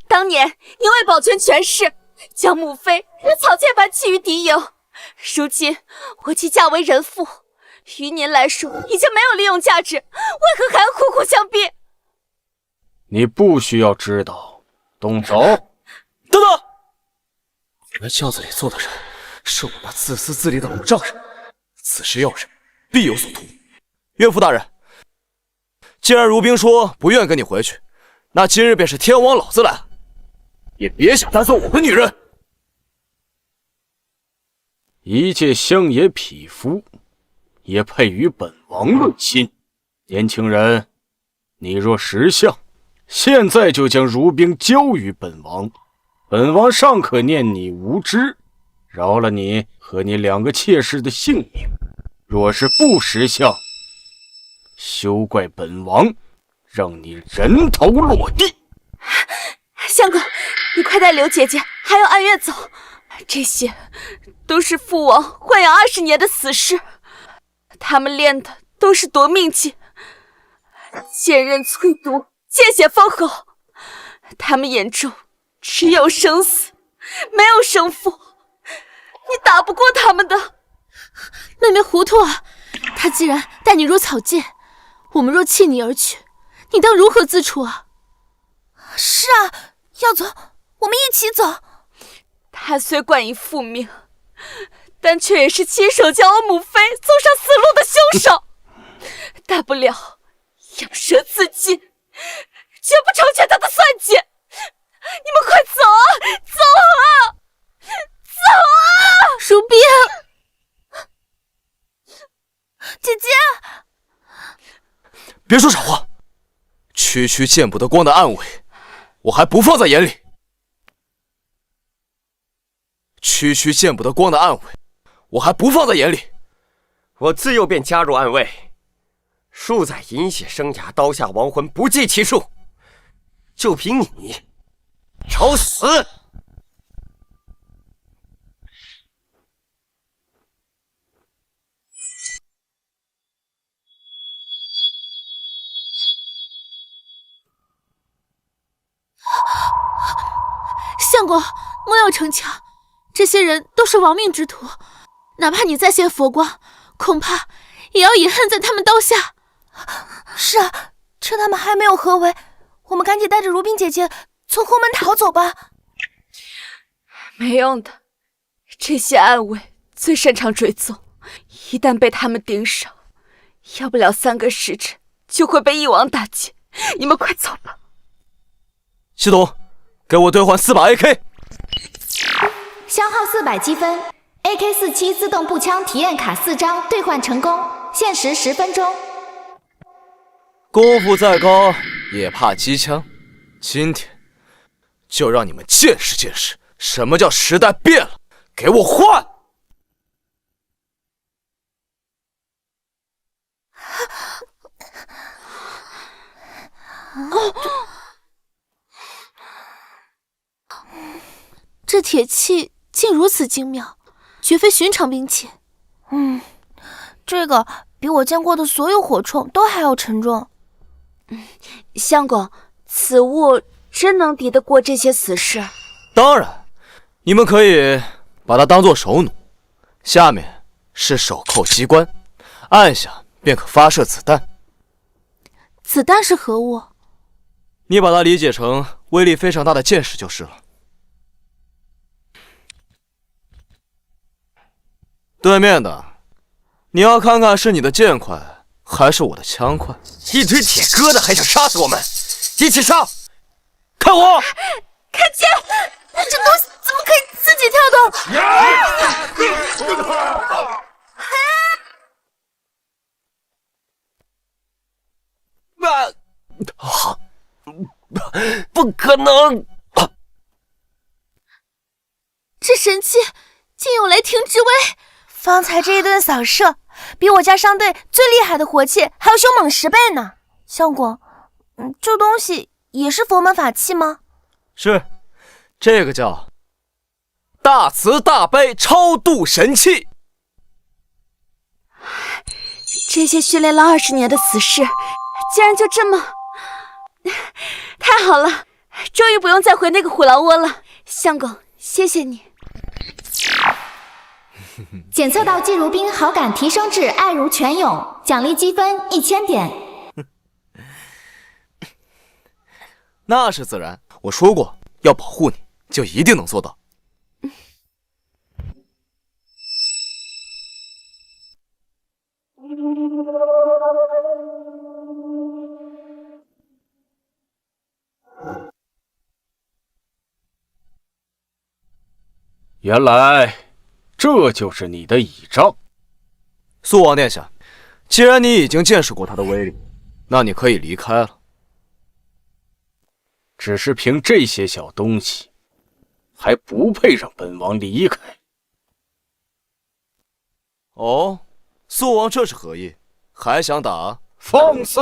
当年你为保全权势，将母妃如草芥般弃于敌营。如今我既嫁为人妇，于您来说已经没有利用价值，为何还要苦苦相逼？你不需要知道，动手！等等！原来轿子里坐的人是我那自私自利的老丈人，此时要人必有所图。岳父大人，既然如冰说不愿跟你回去，那今日便是天王老子来了，也别想单算我的女人。一介乡野匹夫，也配与本王论亲？年轻人，你若识相，现在就将如冰交于本王，本王尚可念你无知，饶了你和你2个妾室的性命。若是不识相，休怪本王让你人头落地。相公，你快带刘姐姐还有暗月走，这些都是父王豢养20年的死士，他们练的都是夺命技，剑刃淬毒，见血封喉，他们眼中只有生死，没有胜负，你打不过他们的。妹妹糊涂啊！他既然待你如草芥，我们若弃你而去，你当如何自处啊？是啊，要走，我们一起走。他虽冠以父命，但却也是亲手将我母妃送上死路的凶手，大不了养蛇自尽，绝不成全他的算计。你们快走啊，走啊，走啊！如冰，姐姐，别说傻话，区区见不得光的暗卫，我还不放在眼里。区区见不得光的暗卫，我还不放在眼里。我自幼便加入暗卫，数载饮血生涯，刀下亡魂不计其数，就凭你，找死！相公，莫要逞强，这些人都是亡命之徒，哪怕你再现佛光，恐怕也要饮恨在他们刀下。是啊，趁他们还没有合围，我们赶紧带着如冰姐姐从后门逃走吧。没用的，这些暗卫最擅长追踪，一旦被他们盯上，要不了3个时辰就会被一网打尽。你们快走吧。系统，给我兑换400 AK。消耗400积分 ，AK47 自动步枪体验卡4张兑换成功，限时10分钟。功夫再高也怕机枪，今天就让你们见识见识什么叫时代变了，给我换！这铁器竟如此精妙，绝非寻常兵器。这个比我见过的所有火铳都还要沉重。相公，此物真能敌得过这些死士？当然，你们可以把它当作手弩，下面是手扣机关，按下便可发射子弹。子弹是何物？你把它理解成威力非常大的箭矢就是了。对面的，你要看看是你的剑快还是我的枪快？一堆铁疙瘩还想杀死我们，一起上！看我！看剑！这东西怎么可以自己跳动？不可能！这神器竟有雷霆之威！方才这一顿扫射，比我家商队最厉害的火器还要凶猛10倍呢。相公，这东西也是佛门法器吗？是，这个叫大慈大悲超度神器。这些训练了20年的死士，竟然就这么……太好了，终于不用再回那个虎狼窝了。相公，谢谢你。检测到季如冰好感提升至爱如泉涌，奖励积分1000点。那是自然，我说过要保护你，就一定能做到。原来这就是你的倚仗。肃王殿下，既然你已经见识过他的威力，那你可以离开了。只是凭这些小东西，还不配让本王离开。哦，肃王这是何意？还想打？放肆！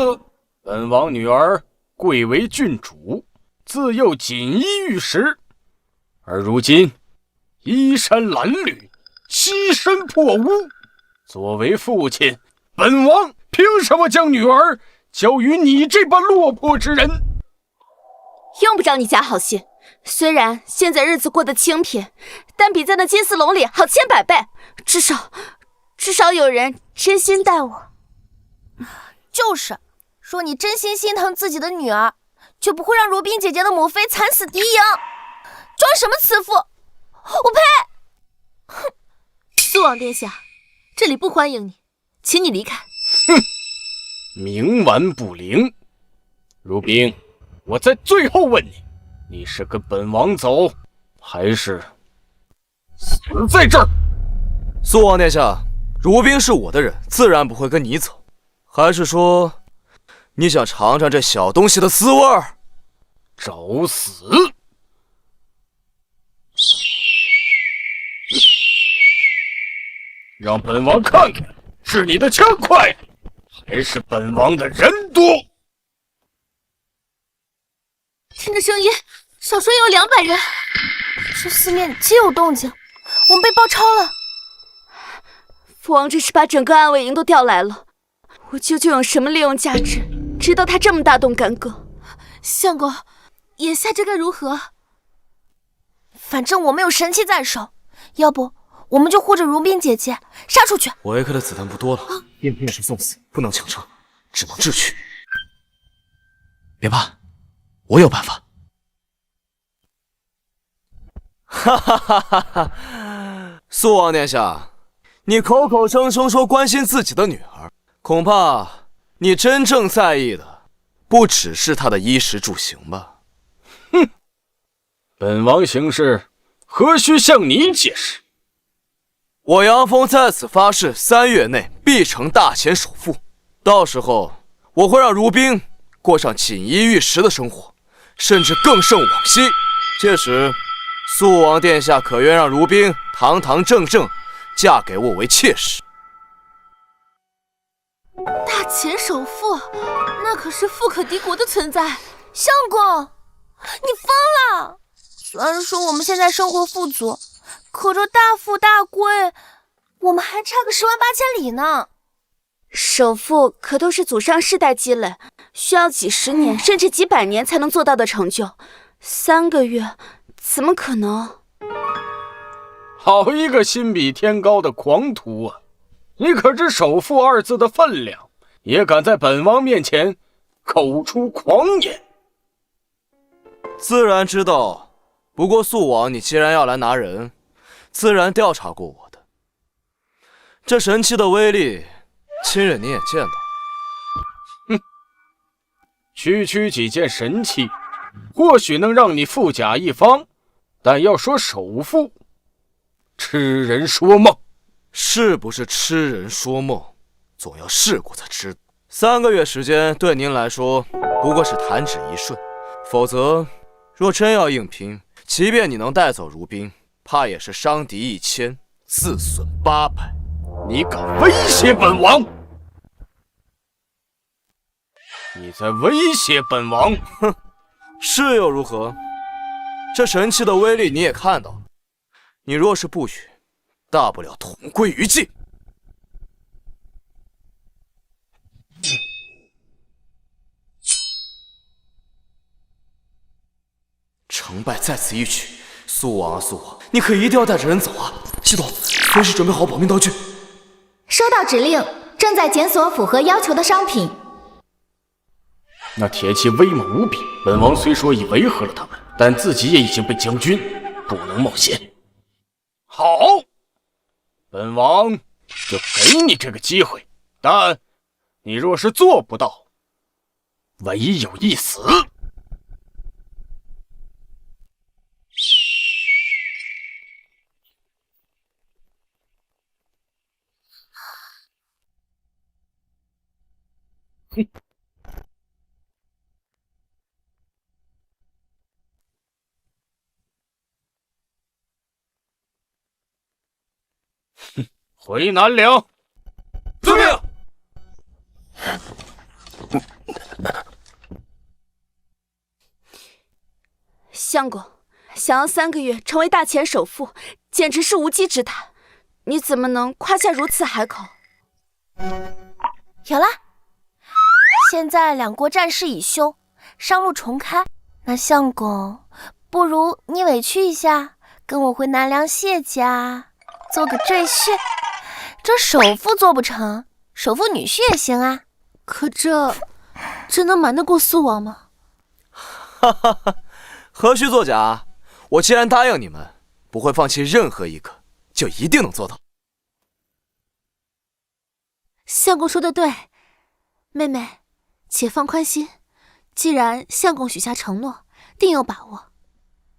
本王女儿贵为郡主，自幼锦衣玉食，而如今衣衫褴褛，欺身破屋。作为父亲，本王凭什么将女儿交于你这般落魄之人？用不着你假好心。虽然现在日子过得清贫，但比在那金丝笼里好千百倍。至少有人真心待我。就是，说你真心心疼自己的女儿，就不会让如冰姐姐的母妃惨死敌营。装什么慈父？我呸！哼！肃王殿下，这里不欢迎你，请你离开。哼！冥顽不灵。如冰，我在最后问你，你是跟本王走，还是死在这儿？肃王殿下，如冰是我的人，自然不会跟你走。还是说，你想尝尝这小东西的滋味儿？找死！让本王看看，是你的枪快，还是本王的人多？听着声音，少说也有200人。这四面皆有动静，我们被包抄了。父王这是把整个暗卫营都调来了，我究竟有什么利用价值，值得他这么大动干戈？相公，眼下这该如何？反正我们有神器在手，要不我们就护着如冰姐姐杀出去。我 AK 的子弹不多了，验兵是送死，不能强撑，只能智取。别怕，我有办法。哈哈哈哈哈！肃王殿下，你口口声声说关心自己的女儿，恐怕你真正在意的不只是她的衣食住行吧？哼！本王行事何须向你解释？我杨峰在此发誓，3月内必成大前首富。到时候，我会让如冰过上锦衣玉食的生活，甚至更胜往昔。届时，肃王殿下可愿让如冰堂堂正正嫁给我为妾室？大前首富，那可是富可敌国的存在。相公，你疯了！虽然说我们现在生活富足，可这大富大贵，我们还差个10万8千里呢。首富可都是祖上世代积累，需要几十年甚至几百年才能做到的成就。3个月，怎么可能？好一个心比天高的狂徒啊！你可知首富2字的分量，也敢在本王面前口出狂言？自然知道，不过肃王，你既然要来拿人，自然调查过我的。这神器的威力，亲人你也见到。哼，区几件神器，或许能让你富甲一方，但要说首富，痴人说梦。是不是痴人说梦，总要试过才知道。3个月时间对您来说不过是弹指一瞬，否则若真要硬拼，即便你能带走如冰，怕也是伤敌1000，自损800。你敢威胁本王？你在威胁本王？哼，是又如何？这神器的威力你也看到了，你若是不许，大不了同归于尽。成败在此一举。肃王啊，肃王，你可一定要带着人走啊！系统，随时准备好保命道具。收到指令，正在检索符合要求的商品。那铁骑威猛无比，本王虽说已维和了他们，但自己也已经被将军，不能冒险。好，本王就给你这个机会，但你若是做不到，唯有一死。回南梁。遵命。相公，想要3个月成为大前首富，简直是无稽之谈。你怎么能夸下如此海口？有了，现在两国战事已休，商路重开。那相公，不如你委屈一下，跟我回南梁谢家，做个赘婿。这首富做不成，首富女婿也行啊。可这能瞒得过素王吗？哈哈哈，何须作假？我既然答应你们，不会放弃任何一个，就一定能做到。相公说的对，妹妹，且放宽心。既然相公许下承诺，定有把握。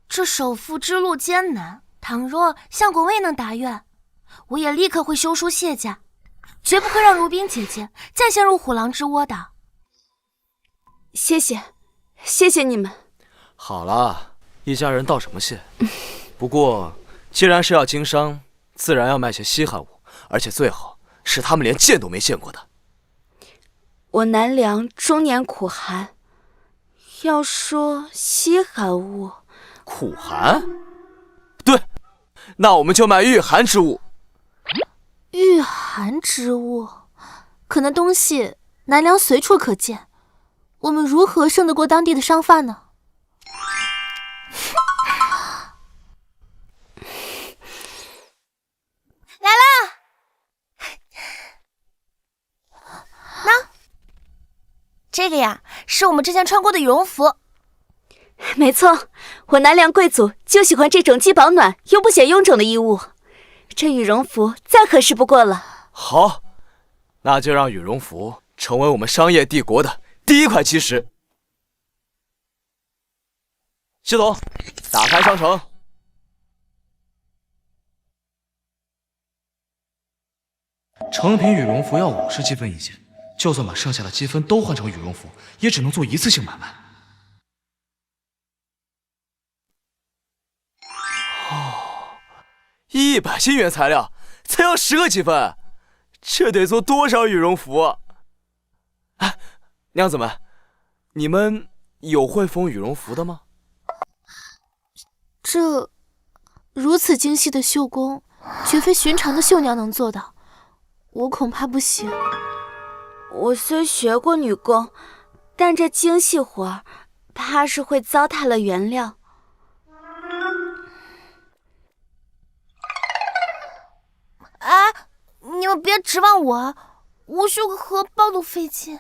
这首富之路艰难，倘若相公未能达愿，我也立刻会休书谢家，绝不会让如冰姐姐再陷入虎狼之窝的。谢谢你们。好了，一家人道什么谢？不过既然是要经商，自然要卖些稀罕物，而且最好是他们连见都没见过的。我南梁终年苦寒，要说稀罕物，苦寒？对，那我们就卖御寒之物。御寒之物，可那东西南梁随处可见，我们如何胜得过当地的商贩呢？来了，那这个呀，是我们之前穿过的羽绒服。没错，我南梁贵族就喜欢这种既保暖又不显臃肿的衣物，这羽绒服再合适不过了。好，那就让羽绒服成为我们商业帝国的第一块基石。系统，打开商城。成品羽绒服要50积分一件，就算把剩下的积分都换成羽绒服，也只能做一次性买卖。100斤原材料才要10个积分，这得做多少羽绒服啊？哎，娘子们，你们有会缝羽绒服的吗？这如此精细的绣工，绝非寻常的绣娘能做到，我恐怕不行。我虽学过女工，但这精细活儿，怕是会糟蹋了原料。哎，你们别指望我，我绣个荷包都费劲。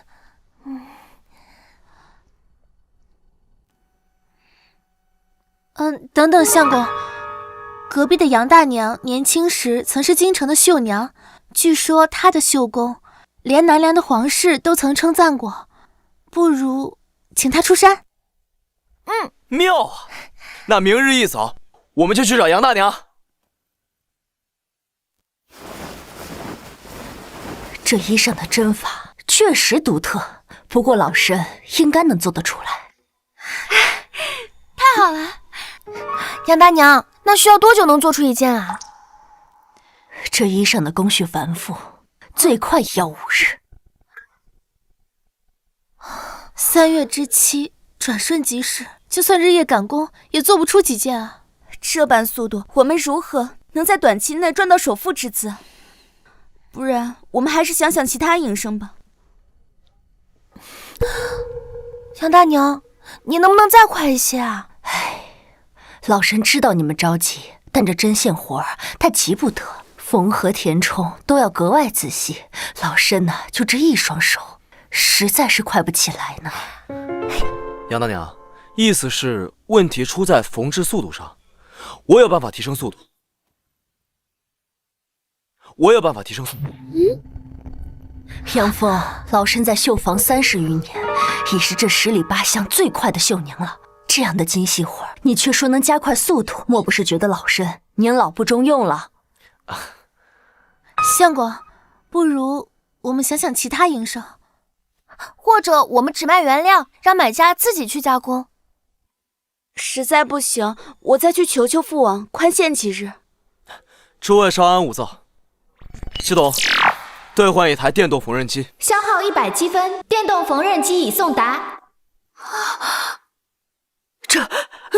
等等，相公，隔壁的杨大娘年轻时曾是京城的绣娘，据说她的绣工连南梁的皇室都曾称赞过，不如请她出山。妙啊！那明日一早，我们就去找杨大娘。这衣裳的针法确实独特，不过老身应该能做得出来。太好了，杨大娘，那需要多久能做出一件啊？这衣裳的工序繁复，最快也要5日。3月之期，转瞬即逝，就算日夜赶工，也做不出几件啊！这般速度，我们如何能在短期内赚到首富之资？不然，我们还是想想其他营生吧。杨大娘，你能不能再快一些啊？老身知道你们着急，但这针线活儿太急不得，缝合填充都要格外仔细。老身呢，就这一双手，实在是快不起来呢。杨大娘，意思是问题出在缝制速度上，我有办法提升速度。杨峰，老身在绣坊30余年，已是这10里8乡最快的绣娘了。这样的精细活，你却说能加快速度，莫不是觉得老身年老不中用了？相公，不如我们想想其他营生，或者我们只卖原料，让买家自己去加工。实在不行，我再去求求父王宽限几日。诸位稍安勿躁。系统，兑换一台电动缝纫机，消耗100积分，电动缝纫机已送达。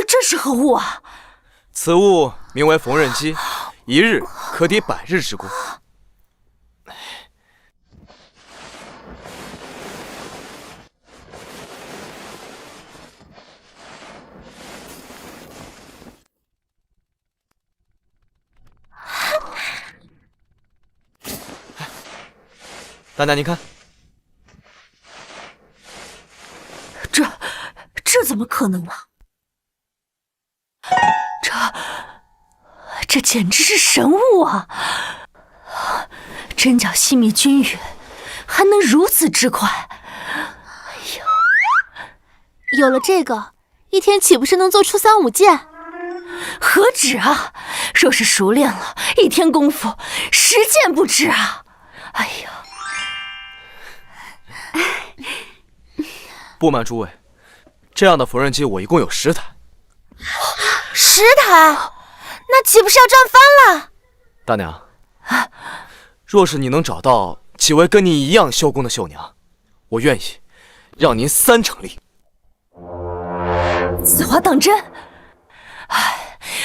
这是何物啊？此物名为缝纫机，1日可抵100日之功。大娘，您看，这怎么可能啊？这简直是神物啊！针脚细密均匀，还能如此之快。哎呦，有了这个，一天岂不是能做出3、5件？何止啊！若是熟练了，一天功夫10件不止啊！哎呀！不瞒诸位，这样的缝纫机我一共有10台。10台？那岂不是要赚翻了？大娘，若是你能找到几位跟你一样修工的绣娘，我愿意让您3成力。此话当真？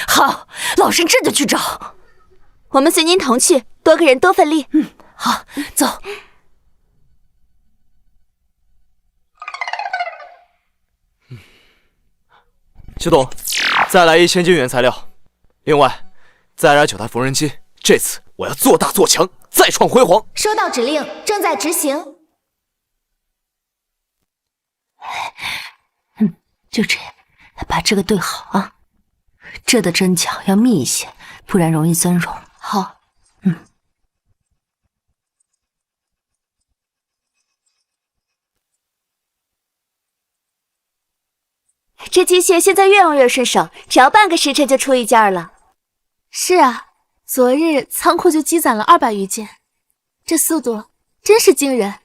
好，老身这就去找。我们随您同去，多个人多份力。好，走。系统，再来1000斤原材料，另外再来9台缝纫机。这次我要做大做强，再创辉煌。收到指令，正在执行。就这样，把这个对好啊。这的针脚要密一些，不然容易钻绒。好，这机械现在越用越顺手，只要半个时辰就出1件了。是啊，昨日仓库就积攒了200余件，这速度真是惊人。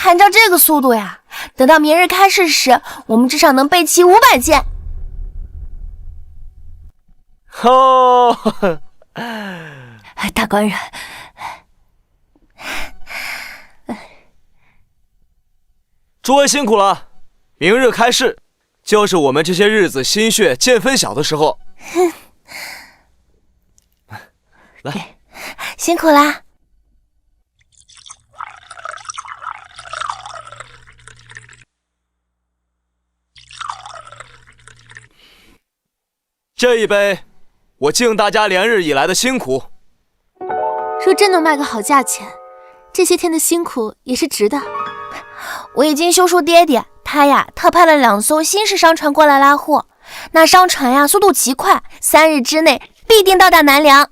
按照这个速度呀，等到明日开市时，我们至少能备齐500件。哦，大官人，诸位辛苦了，明日开市，就是我们这些日子心血见分晓的时候。来，辛苦啦。这一杯，我敬大家连日以来的辛苦。若真能卖个好价钱，这些天的辛苦也是值的。我已经修书爹爹，他呀特派了2艘新式商船过来拉货。那商船呀速度极快，3日之内必定到达南梁。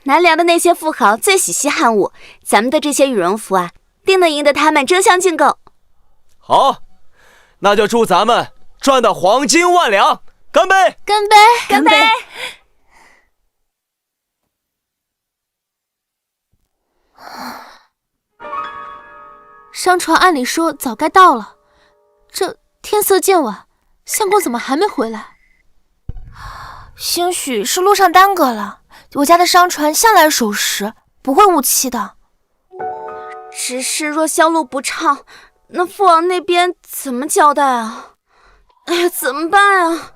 南梁的那些富豪最喜稀罕物，咱们的这些羽绒服啊，定能赢得他们争相竞购。好，那就祝咱们赚得黄金万两！干杯！干杯！干杯！商船按理说早该到了，这天色渐晚，相公怎么还没回来？兴许是路上耽搁了。我家的商船向来守时，不会误期的。只是若销路不畅，那父王那边怎么交代啊？哎呀，怎么办啊？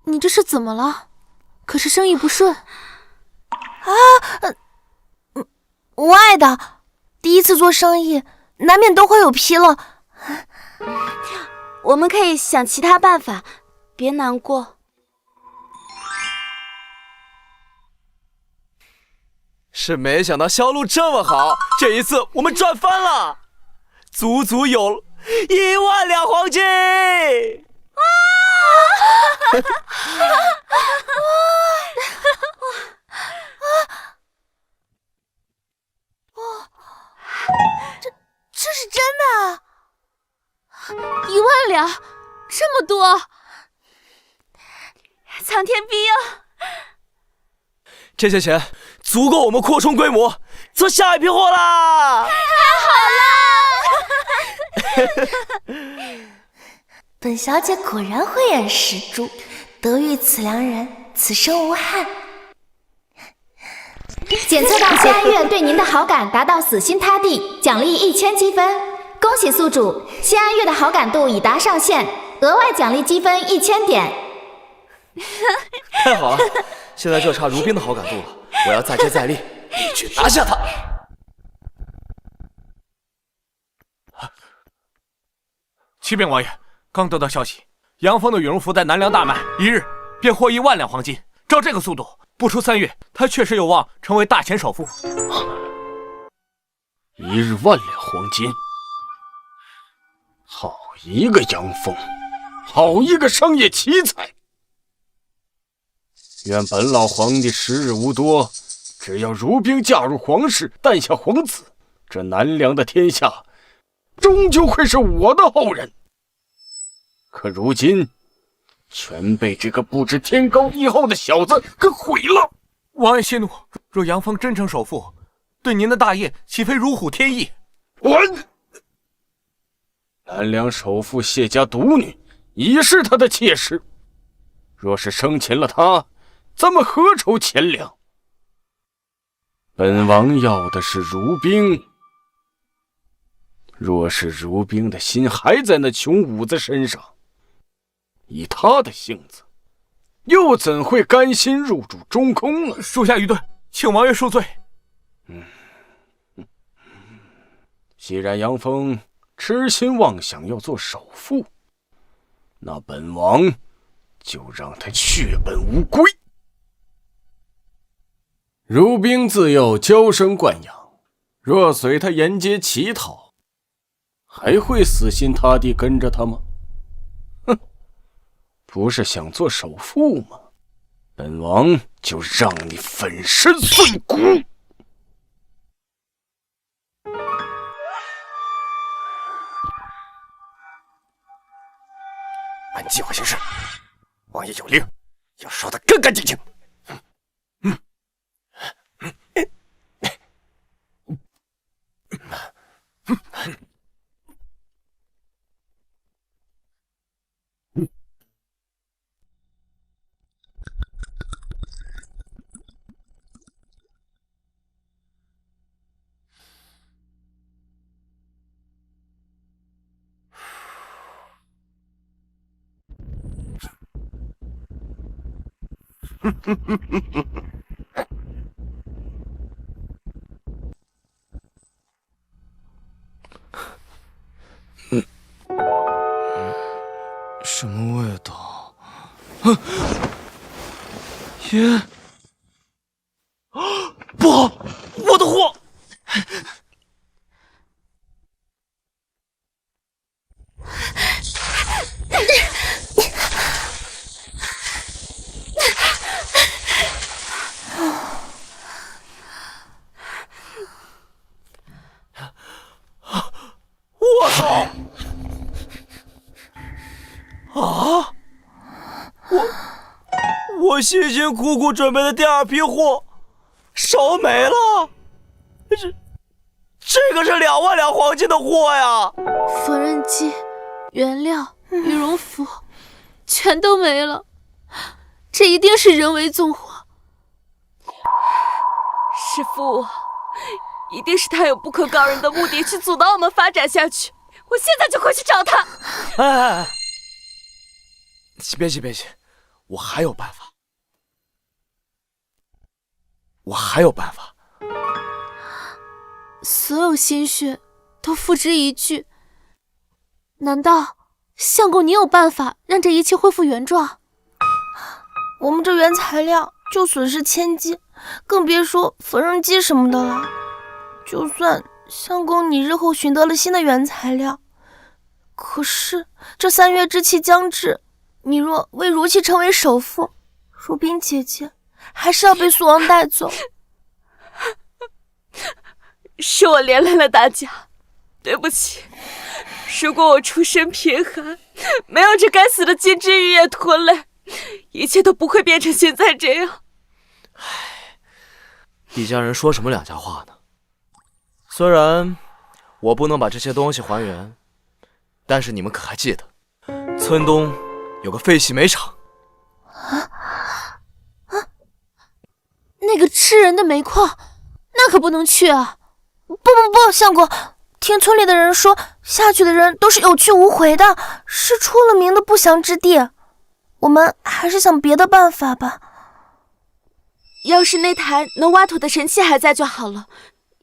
你这是怎么了？可是生意不顺无碍的，第一次做生意，难免都会有纰漏。我们可以想其他办法，别难过。是没想到销路这么好，这一次我们赚翻了，足足有1万两黄金！这是真的！1万两，这么多！苍天庇佑！这些钱足够我们扩充规模，做下一批货啦！太好了！本小姐果然慧眼识珠，得遇此良人，此生无憾。检测到谢安月对您的好感达到死心塌地，奖励1000积分。恭喜宿主，谢安月的好感度已达上限，额外奖励积分1000点。太好了，现在就差如冰的好感度了，我要再接再厉，一举拿下他。启禀王爷，刚得到消息，杨峰的羽绒服在南梁大卖，1日便获1万两黄金。照这个速度，不出3月，他确实有望成为大钱首富。1日1万两黄金，好一个杨峰，好一个商业奇才！愿本老皇帝时日无多，只要如冰嫁入皇室，诞下皇子，这南梁的天下终究会是我的后人。可如今全被这个不知天高地厚的小子给毁了。王爷息怒，若杨峰真成首富，对您的大业岂非如虎添翼？南梁首富谢家独女已是他的妾室，若是生擒了他，咱们何愁钱粮？本王要的是如冰，若是如冰的心还在那穷五子身上，以他的性子，又怎会甘心入主中空呢？属下愚钝，请王爷恕罪。既然杨峰痴心妄想要做首富，那本王就让他血本无归。如冰自幼娇生惯养，若随他沿街乞讨，还会死心塌地跟着他吗？不是想做首富吗？本王就让你粉身碎骨！按计划行事，王爷有令，要烧得干干净净。什么味道？烟？不好，我的货！我操！啊！我辛辛苦苦准备的第2批货烧没了，这个是2万两黄金的货呀！缝纫机、原料、羽绒服，全都没了，这一定是人为纵火。师父，一定是他有不可告人的目的去阻挠我们发展下去。我现在就回去找他。哎，别急，我还有办法。所有心血都付之一炬，难道相公你有办法让这一切恢复原状？我们这原材料就损失1000金，更别说缝纫机什么的了。就算相公你日后寻得了新的原材料，可是这3月之期将至，你若为如期成为首富，如冰姐姐还是要被苏王带走。是我连累了大家，对不起。如果我出身贫寒，没有这该死的金枝玉叶拖累，一切都不会变成现在这样。一家人说什么两家话呢？虽然我不能把这些东西还原，但是你们可还记得，村东有个废弃煤厂？那个吃人的煤矿，那可不能去啊！不，相公，听村里的人说，下去的人都是有去无回的，是出了名的不祥之地。我们还是想别的办法吧。要是那台能挖土的神器还在就好了，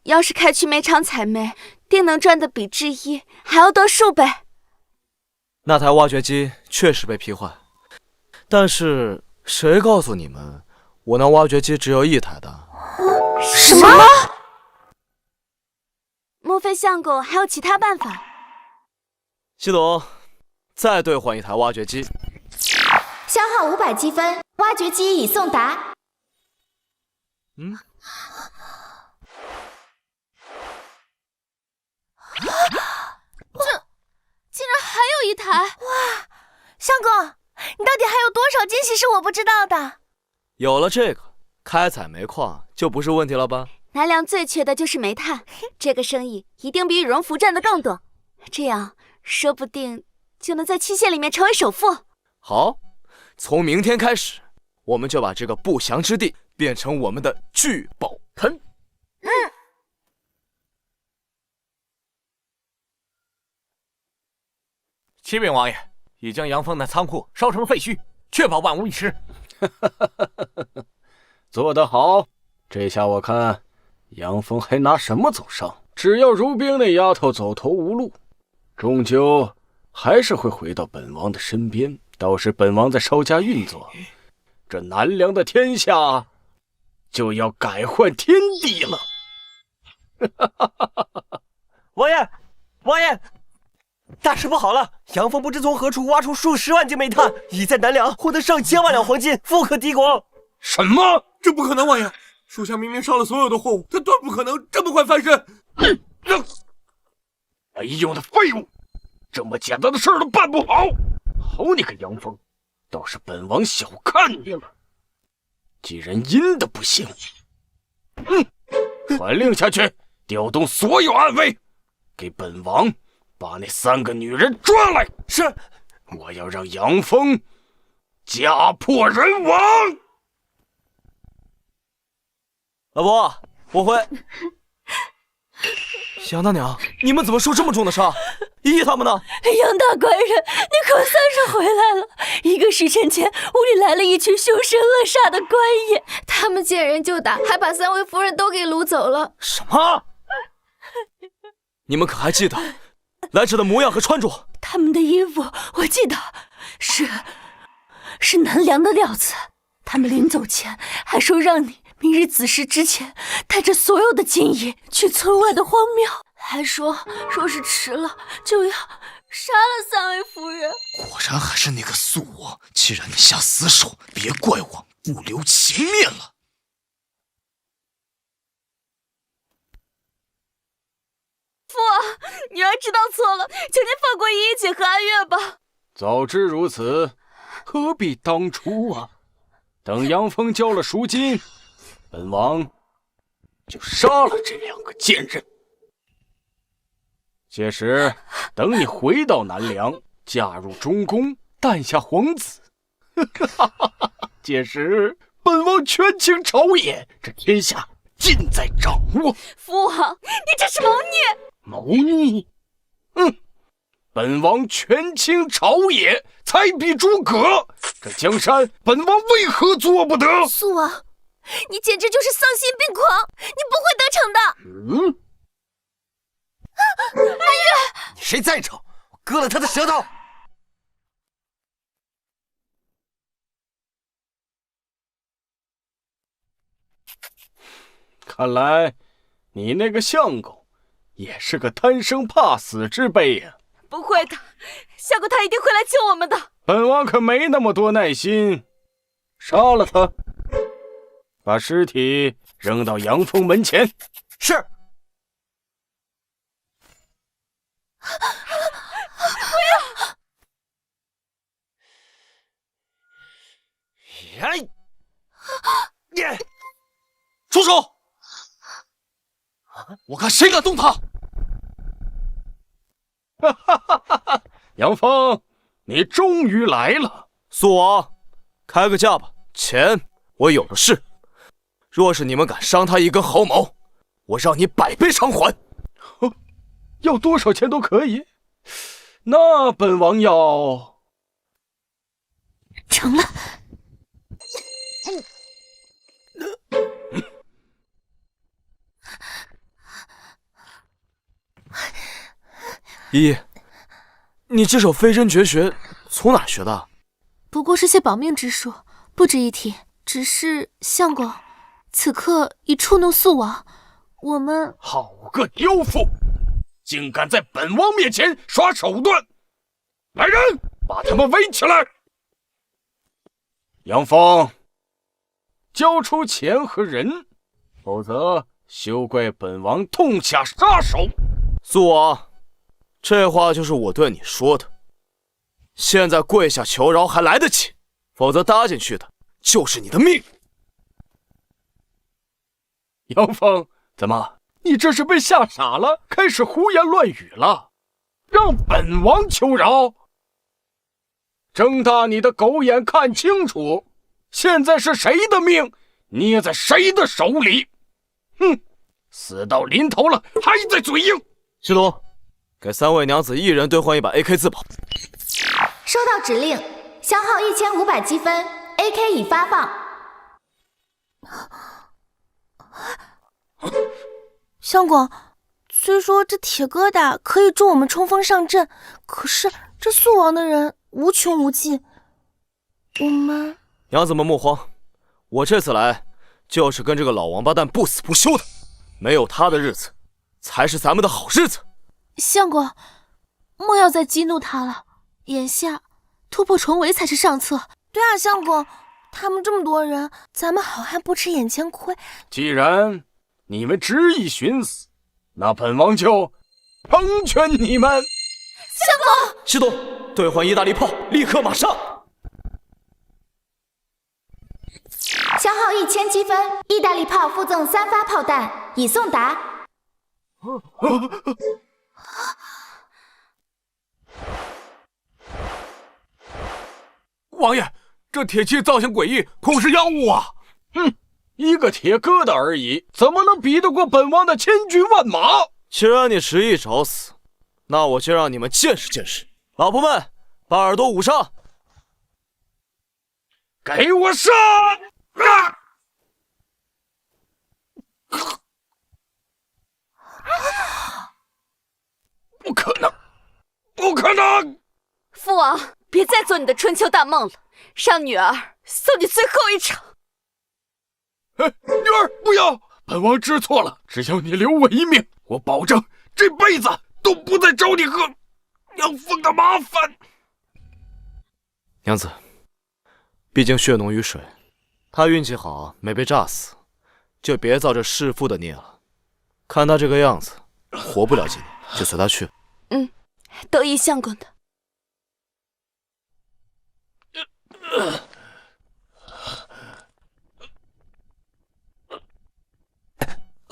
要是开去煤厂采煤，定能赚得比之一还要多数倍。那台挖掘机确实被劈坏，但是谁告诉你们，我那挖掘机只有一台的？什么？莫非相公还有其他办法？系统，再兑换一台挖掘机。消耗500积分，挖掘机已送达。竟然还有一台！哇，相公，你到底还有多少惊喜是我不知道的？有了这个，开采煤矿就不是问题了吧？南梁最缺的就是煤炭，这个生意一定比羽绒服赚得更多。这样说不定就能在期限里面成为首富。好，从明天开始，我们就把这个不祥之地变成我们的聚宝盆。启禀王爷，已将杨峰的仓库烧成废墟，确保万无一失。做得好！这下我看杨峰还拿什么走上？只要如冰那丫头走投无路，终究还是会回到本王的身边。到时本王再稍加运作，这南梁的天下就要改换天地了。王爷，王爷，大事不好了！杨峰不知从何处挖出数十万斤煤炭，已在南梁获得上千万两黄金，富可敌国。什么？这不可能，王爷！属下明明烧了所有的货物，他断不可能这么快翻身。没用的废物，这么简单的事儿都办不好！好你个杨峰，倒是本王小看你了。既然阴的不行，传令下去，调动所有暗卫，给本王把那3个女人抓来。是，我要让杨峰家破人亡。老伯，我会。杨大娘，你们怎么受这么重的伤？依依他们呢？杨大官人，你可算是回来了。1个时辰前，屋里来了一群凶神恶煞的官爷，他们见人就打，还把3位夫人都给掳走了。什么？你们可还记得来者的模样和穿着？他们的衣服我记得，是南梁的料子。他们临走前还说让你明日子时之前带着所有的金银去村外的荒庙，还说是迟了就要杀了3位夫人。果然还是那个素我，既然你下死手，别怪我不留情面了。父王，女儿知道错了，求您放过依依姐和安月吧。早知如此，何必当初啊？等杨峰交了赎金，本王就杀了这2个贱人。届时等你回到南梁，嫁入中宫，诞下皇子，届时本王权倾朝野，这天下尽在掌握。父王，你这是谋逆！谋逆？本王权倾朝野，才比诸葛。这江山，本王为何做不得？素王，你简直就是丧心病狂，你不会得逞的。安月，你谁在场？我割了他的舌头！看来你那个相公也是个贪生怕死之辈呀。不会的，相公他一定会来救我们的。本王可没那么多耐心，杀了他，把尸体扔到杨峰门前。是。不要！出手！我看谁敢动他！哈哈哈哈哈！杨峰，你终于来了。苏王，开个价吧，钱我有的是。若是你们敢伤他一根毫毛，我让你100倍偿还。要多少钱都可以。那本王要……成了。依依，你这手飞针绝学从哪儿学的？不过是些保命之术，不值一提。只是相公，此刻已触怒素王，我们好个刁妇，竟敢在本王面前耍手段！来人，把他们围起来！杨峰，交出钱和人，否则休怪本王痛下杀手。苏王，这话就是我对你说的。现在跪下求饶还来得及，否则搭进去的就是你的命。杨峰，怎么，你这是被吓傻了，开始胡言乱语了？让本王求饶？睁大你的狗眼看清楚，现在是谁的命捏在谁的手里？哼，死到临头了还在嘴硬。师徒，给3位娘子一人兑换一把 AK 自保。收到指令，消耗1500积分 ，AK 已发放。相公，虽说这铁疙瘩可以助我们冲锋上阵，可是这素王的人无穷无尽，我们……娘子们莫慌，我这次来就是跟这个老王八蛋不死不休的，没有他的日子才是咱们的好日子。相公，莫要再激怒他了，眼下突破重围才是上策。对啊，相公，他们这么多人，咱们好汉不吃眼前亏。既然你们执意寻死，那本王就成全你们。相公，师徒，兑换意大利炮，立刻马上。消耗1000积分，意大利炮附赠3发炮弹，已送达。王爷，这铁器造型诡异，恐是妖物啊！一个铁疙瘩而已，怎么能比得过本王的千军万马？既然你执意找死，那我就让你们见识见识。老婆们，把耳朵捂上！给我上！不可能，不可能！父王，别再做你的春秋大梦了，让女儿送你最后一程。女儿，不要！本王知错了，只要你留我一命，我保证这辈子都不再找你和杨峰的麻烦。娘子，毕竟血浓于水，他运气好没被炸死，就别造这弑父的孽了。看他这个样子，活不了几年，就随他去。得意相公的。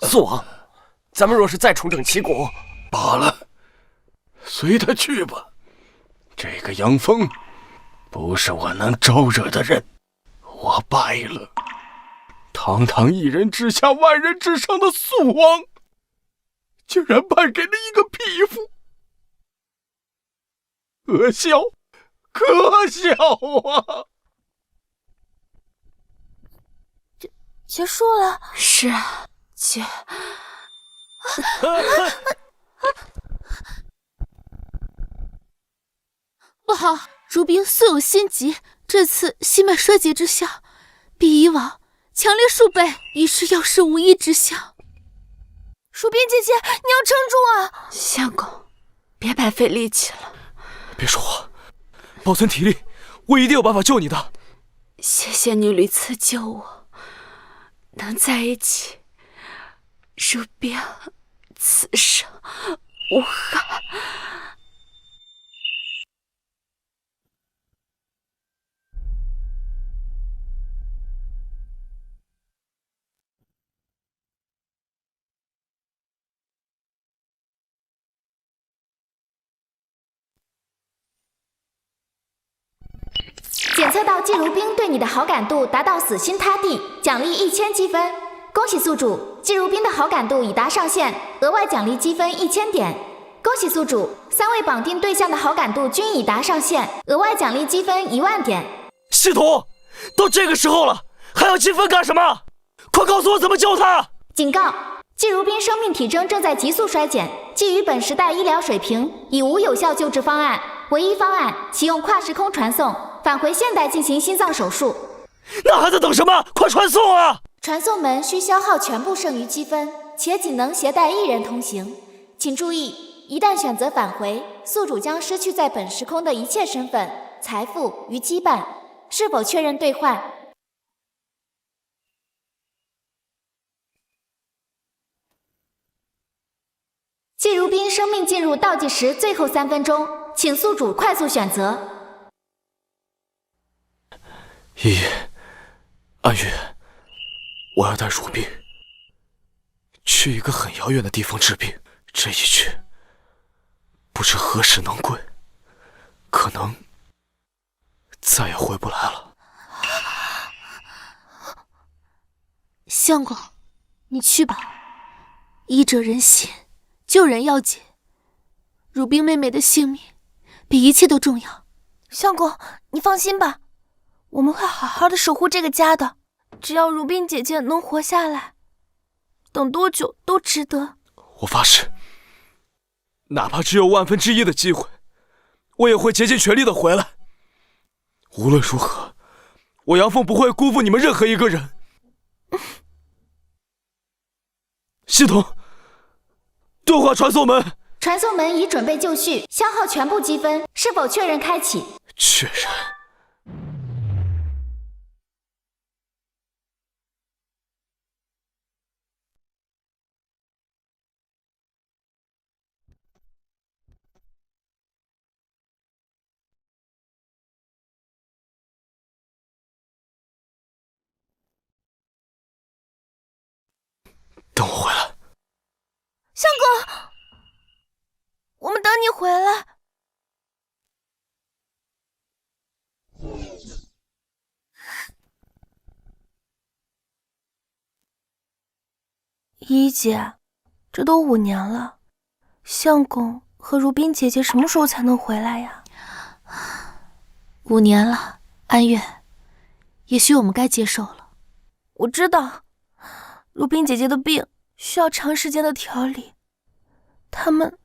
素王，咱们若是再重整旗鼓，罢了，随他去吧。这个杨峰不是我能招惹的人，我败了。堂堂一人之下万人之上的素王，竟然败给了一个匹夫，可笑，可笑啊！结束了。是啊，姐。不好，如冰素有心疾，这次心脉衰竭之效比以往强烈数倍，已是药石无医之效。蜀冰姐姐，你要撑住啊！相公，别白费力气了。别说话，保存体力，我一定有办法救你的。谢谢你屡次救我，能在一起，如冰此生无憾。测到季如冰对你的好感度达到死心塌地，奖励1000积分。恭喜宿主，季如冰的好感度已达上限，额外奖励积分1000点。恭喜宿主，3位绑定对象的好感度均已达上限，额外奖励积分10000点。系统，都这个时候了，还要积分干什么？快告诉我怎么救他！警告：季如冰生命体征正在急速衰减，基于本时代医疗水平，已无有效救治方案，唯一方案启用跨时空传送，返回现代进行心脏手术。那还在等什么？快传送啊！传送门需消耗全部剩余积分，且仅能携带1人同行。请注意，一旦选择返回，宿主将失去在本时空的一切身份、财富与羁绊。是否确认兑换？季如冰生命进入倒计时最后3分钟，请宿主快速选择。安宇，我要带如冰去一个很遥远的地方治病，这一去不知何时能归，可能再也回不来了。相公，你去吧，医者仁心，救人要紧，如冰妹妹的性命比一切都重要。相公，你放心吧，我们会好好的守护这个家的，只要如冰姐姐能活下来，等多久都值得。我发誓，哪怕只有1/1000的机会，我也会竭尽全力的回来。无论如何，我杨凤不会辜负你们任何一个人。系统，对话传送门。传送门已准备就绪，消耗全部积分，是否确认开启？确认。等我回来。相公，我们等你回来。姨姐，这都5年了，相公和如冰姐姐什么时候才能回来呀？5年了，安月，也许我们该接受了。我知道，如冰姐姐的病需要长时间的调理，他们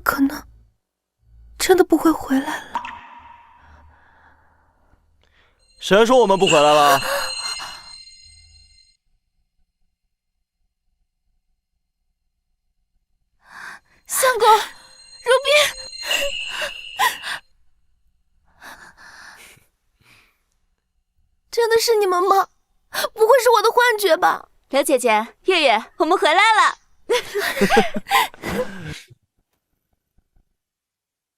可能真的不会回来了。谁说我们不回来了？相公，如冰，真的是你们吗？不会是我的幻觉吧？刘姐姐，月月，我们回来了。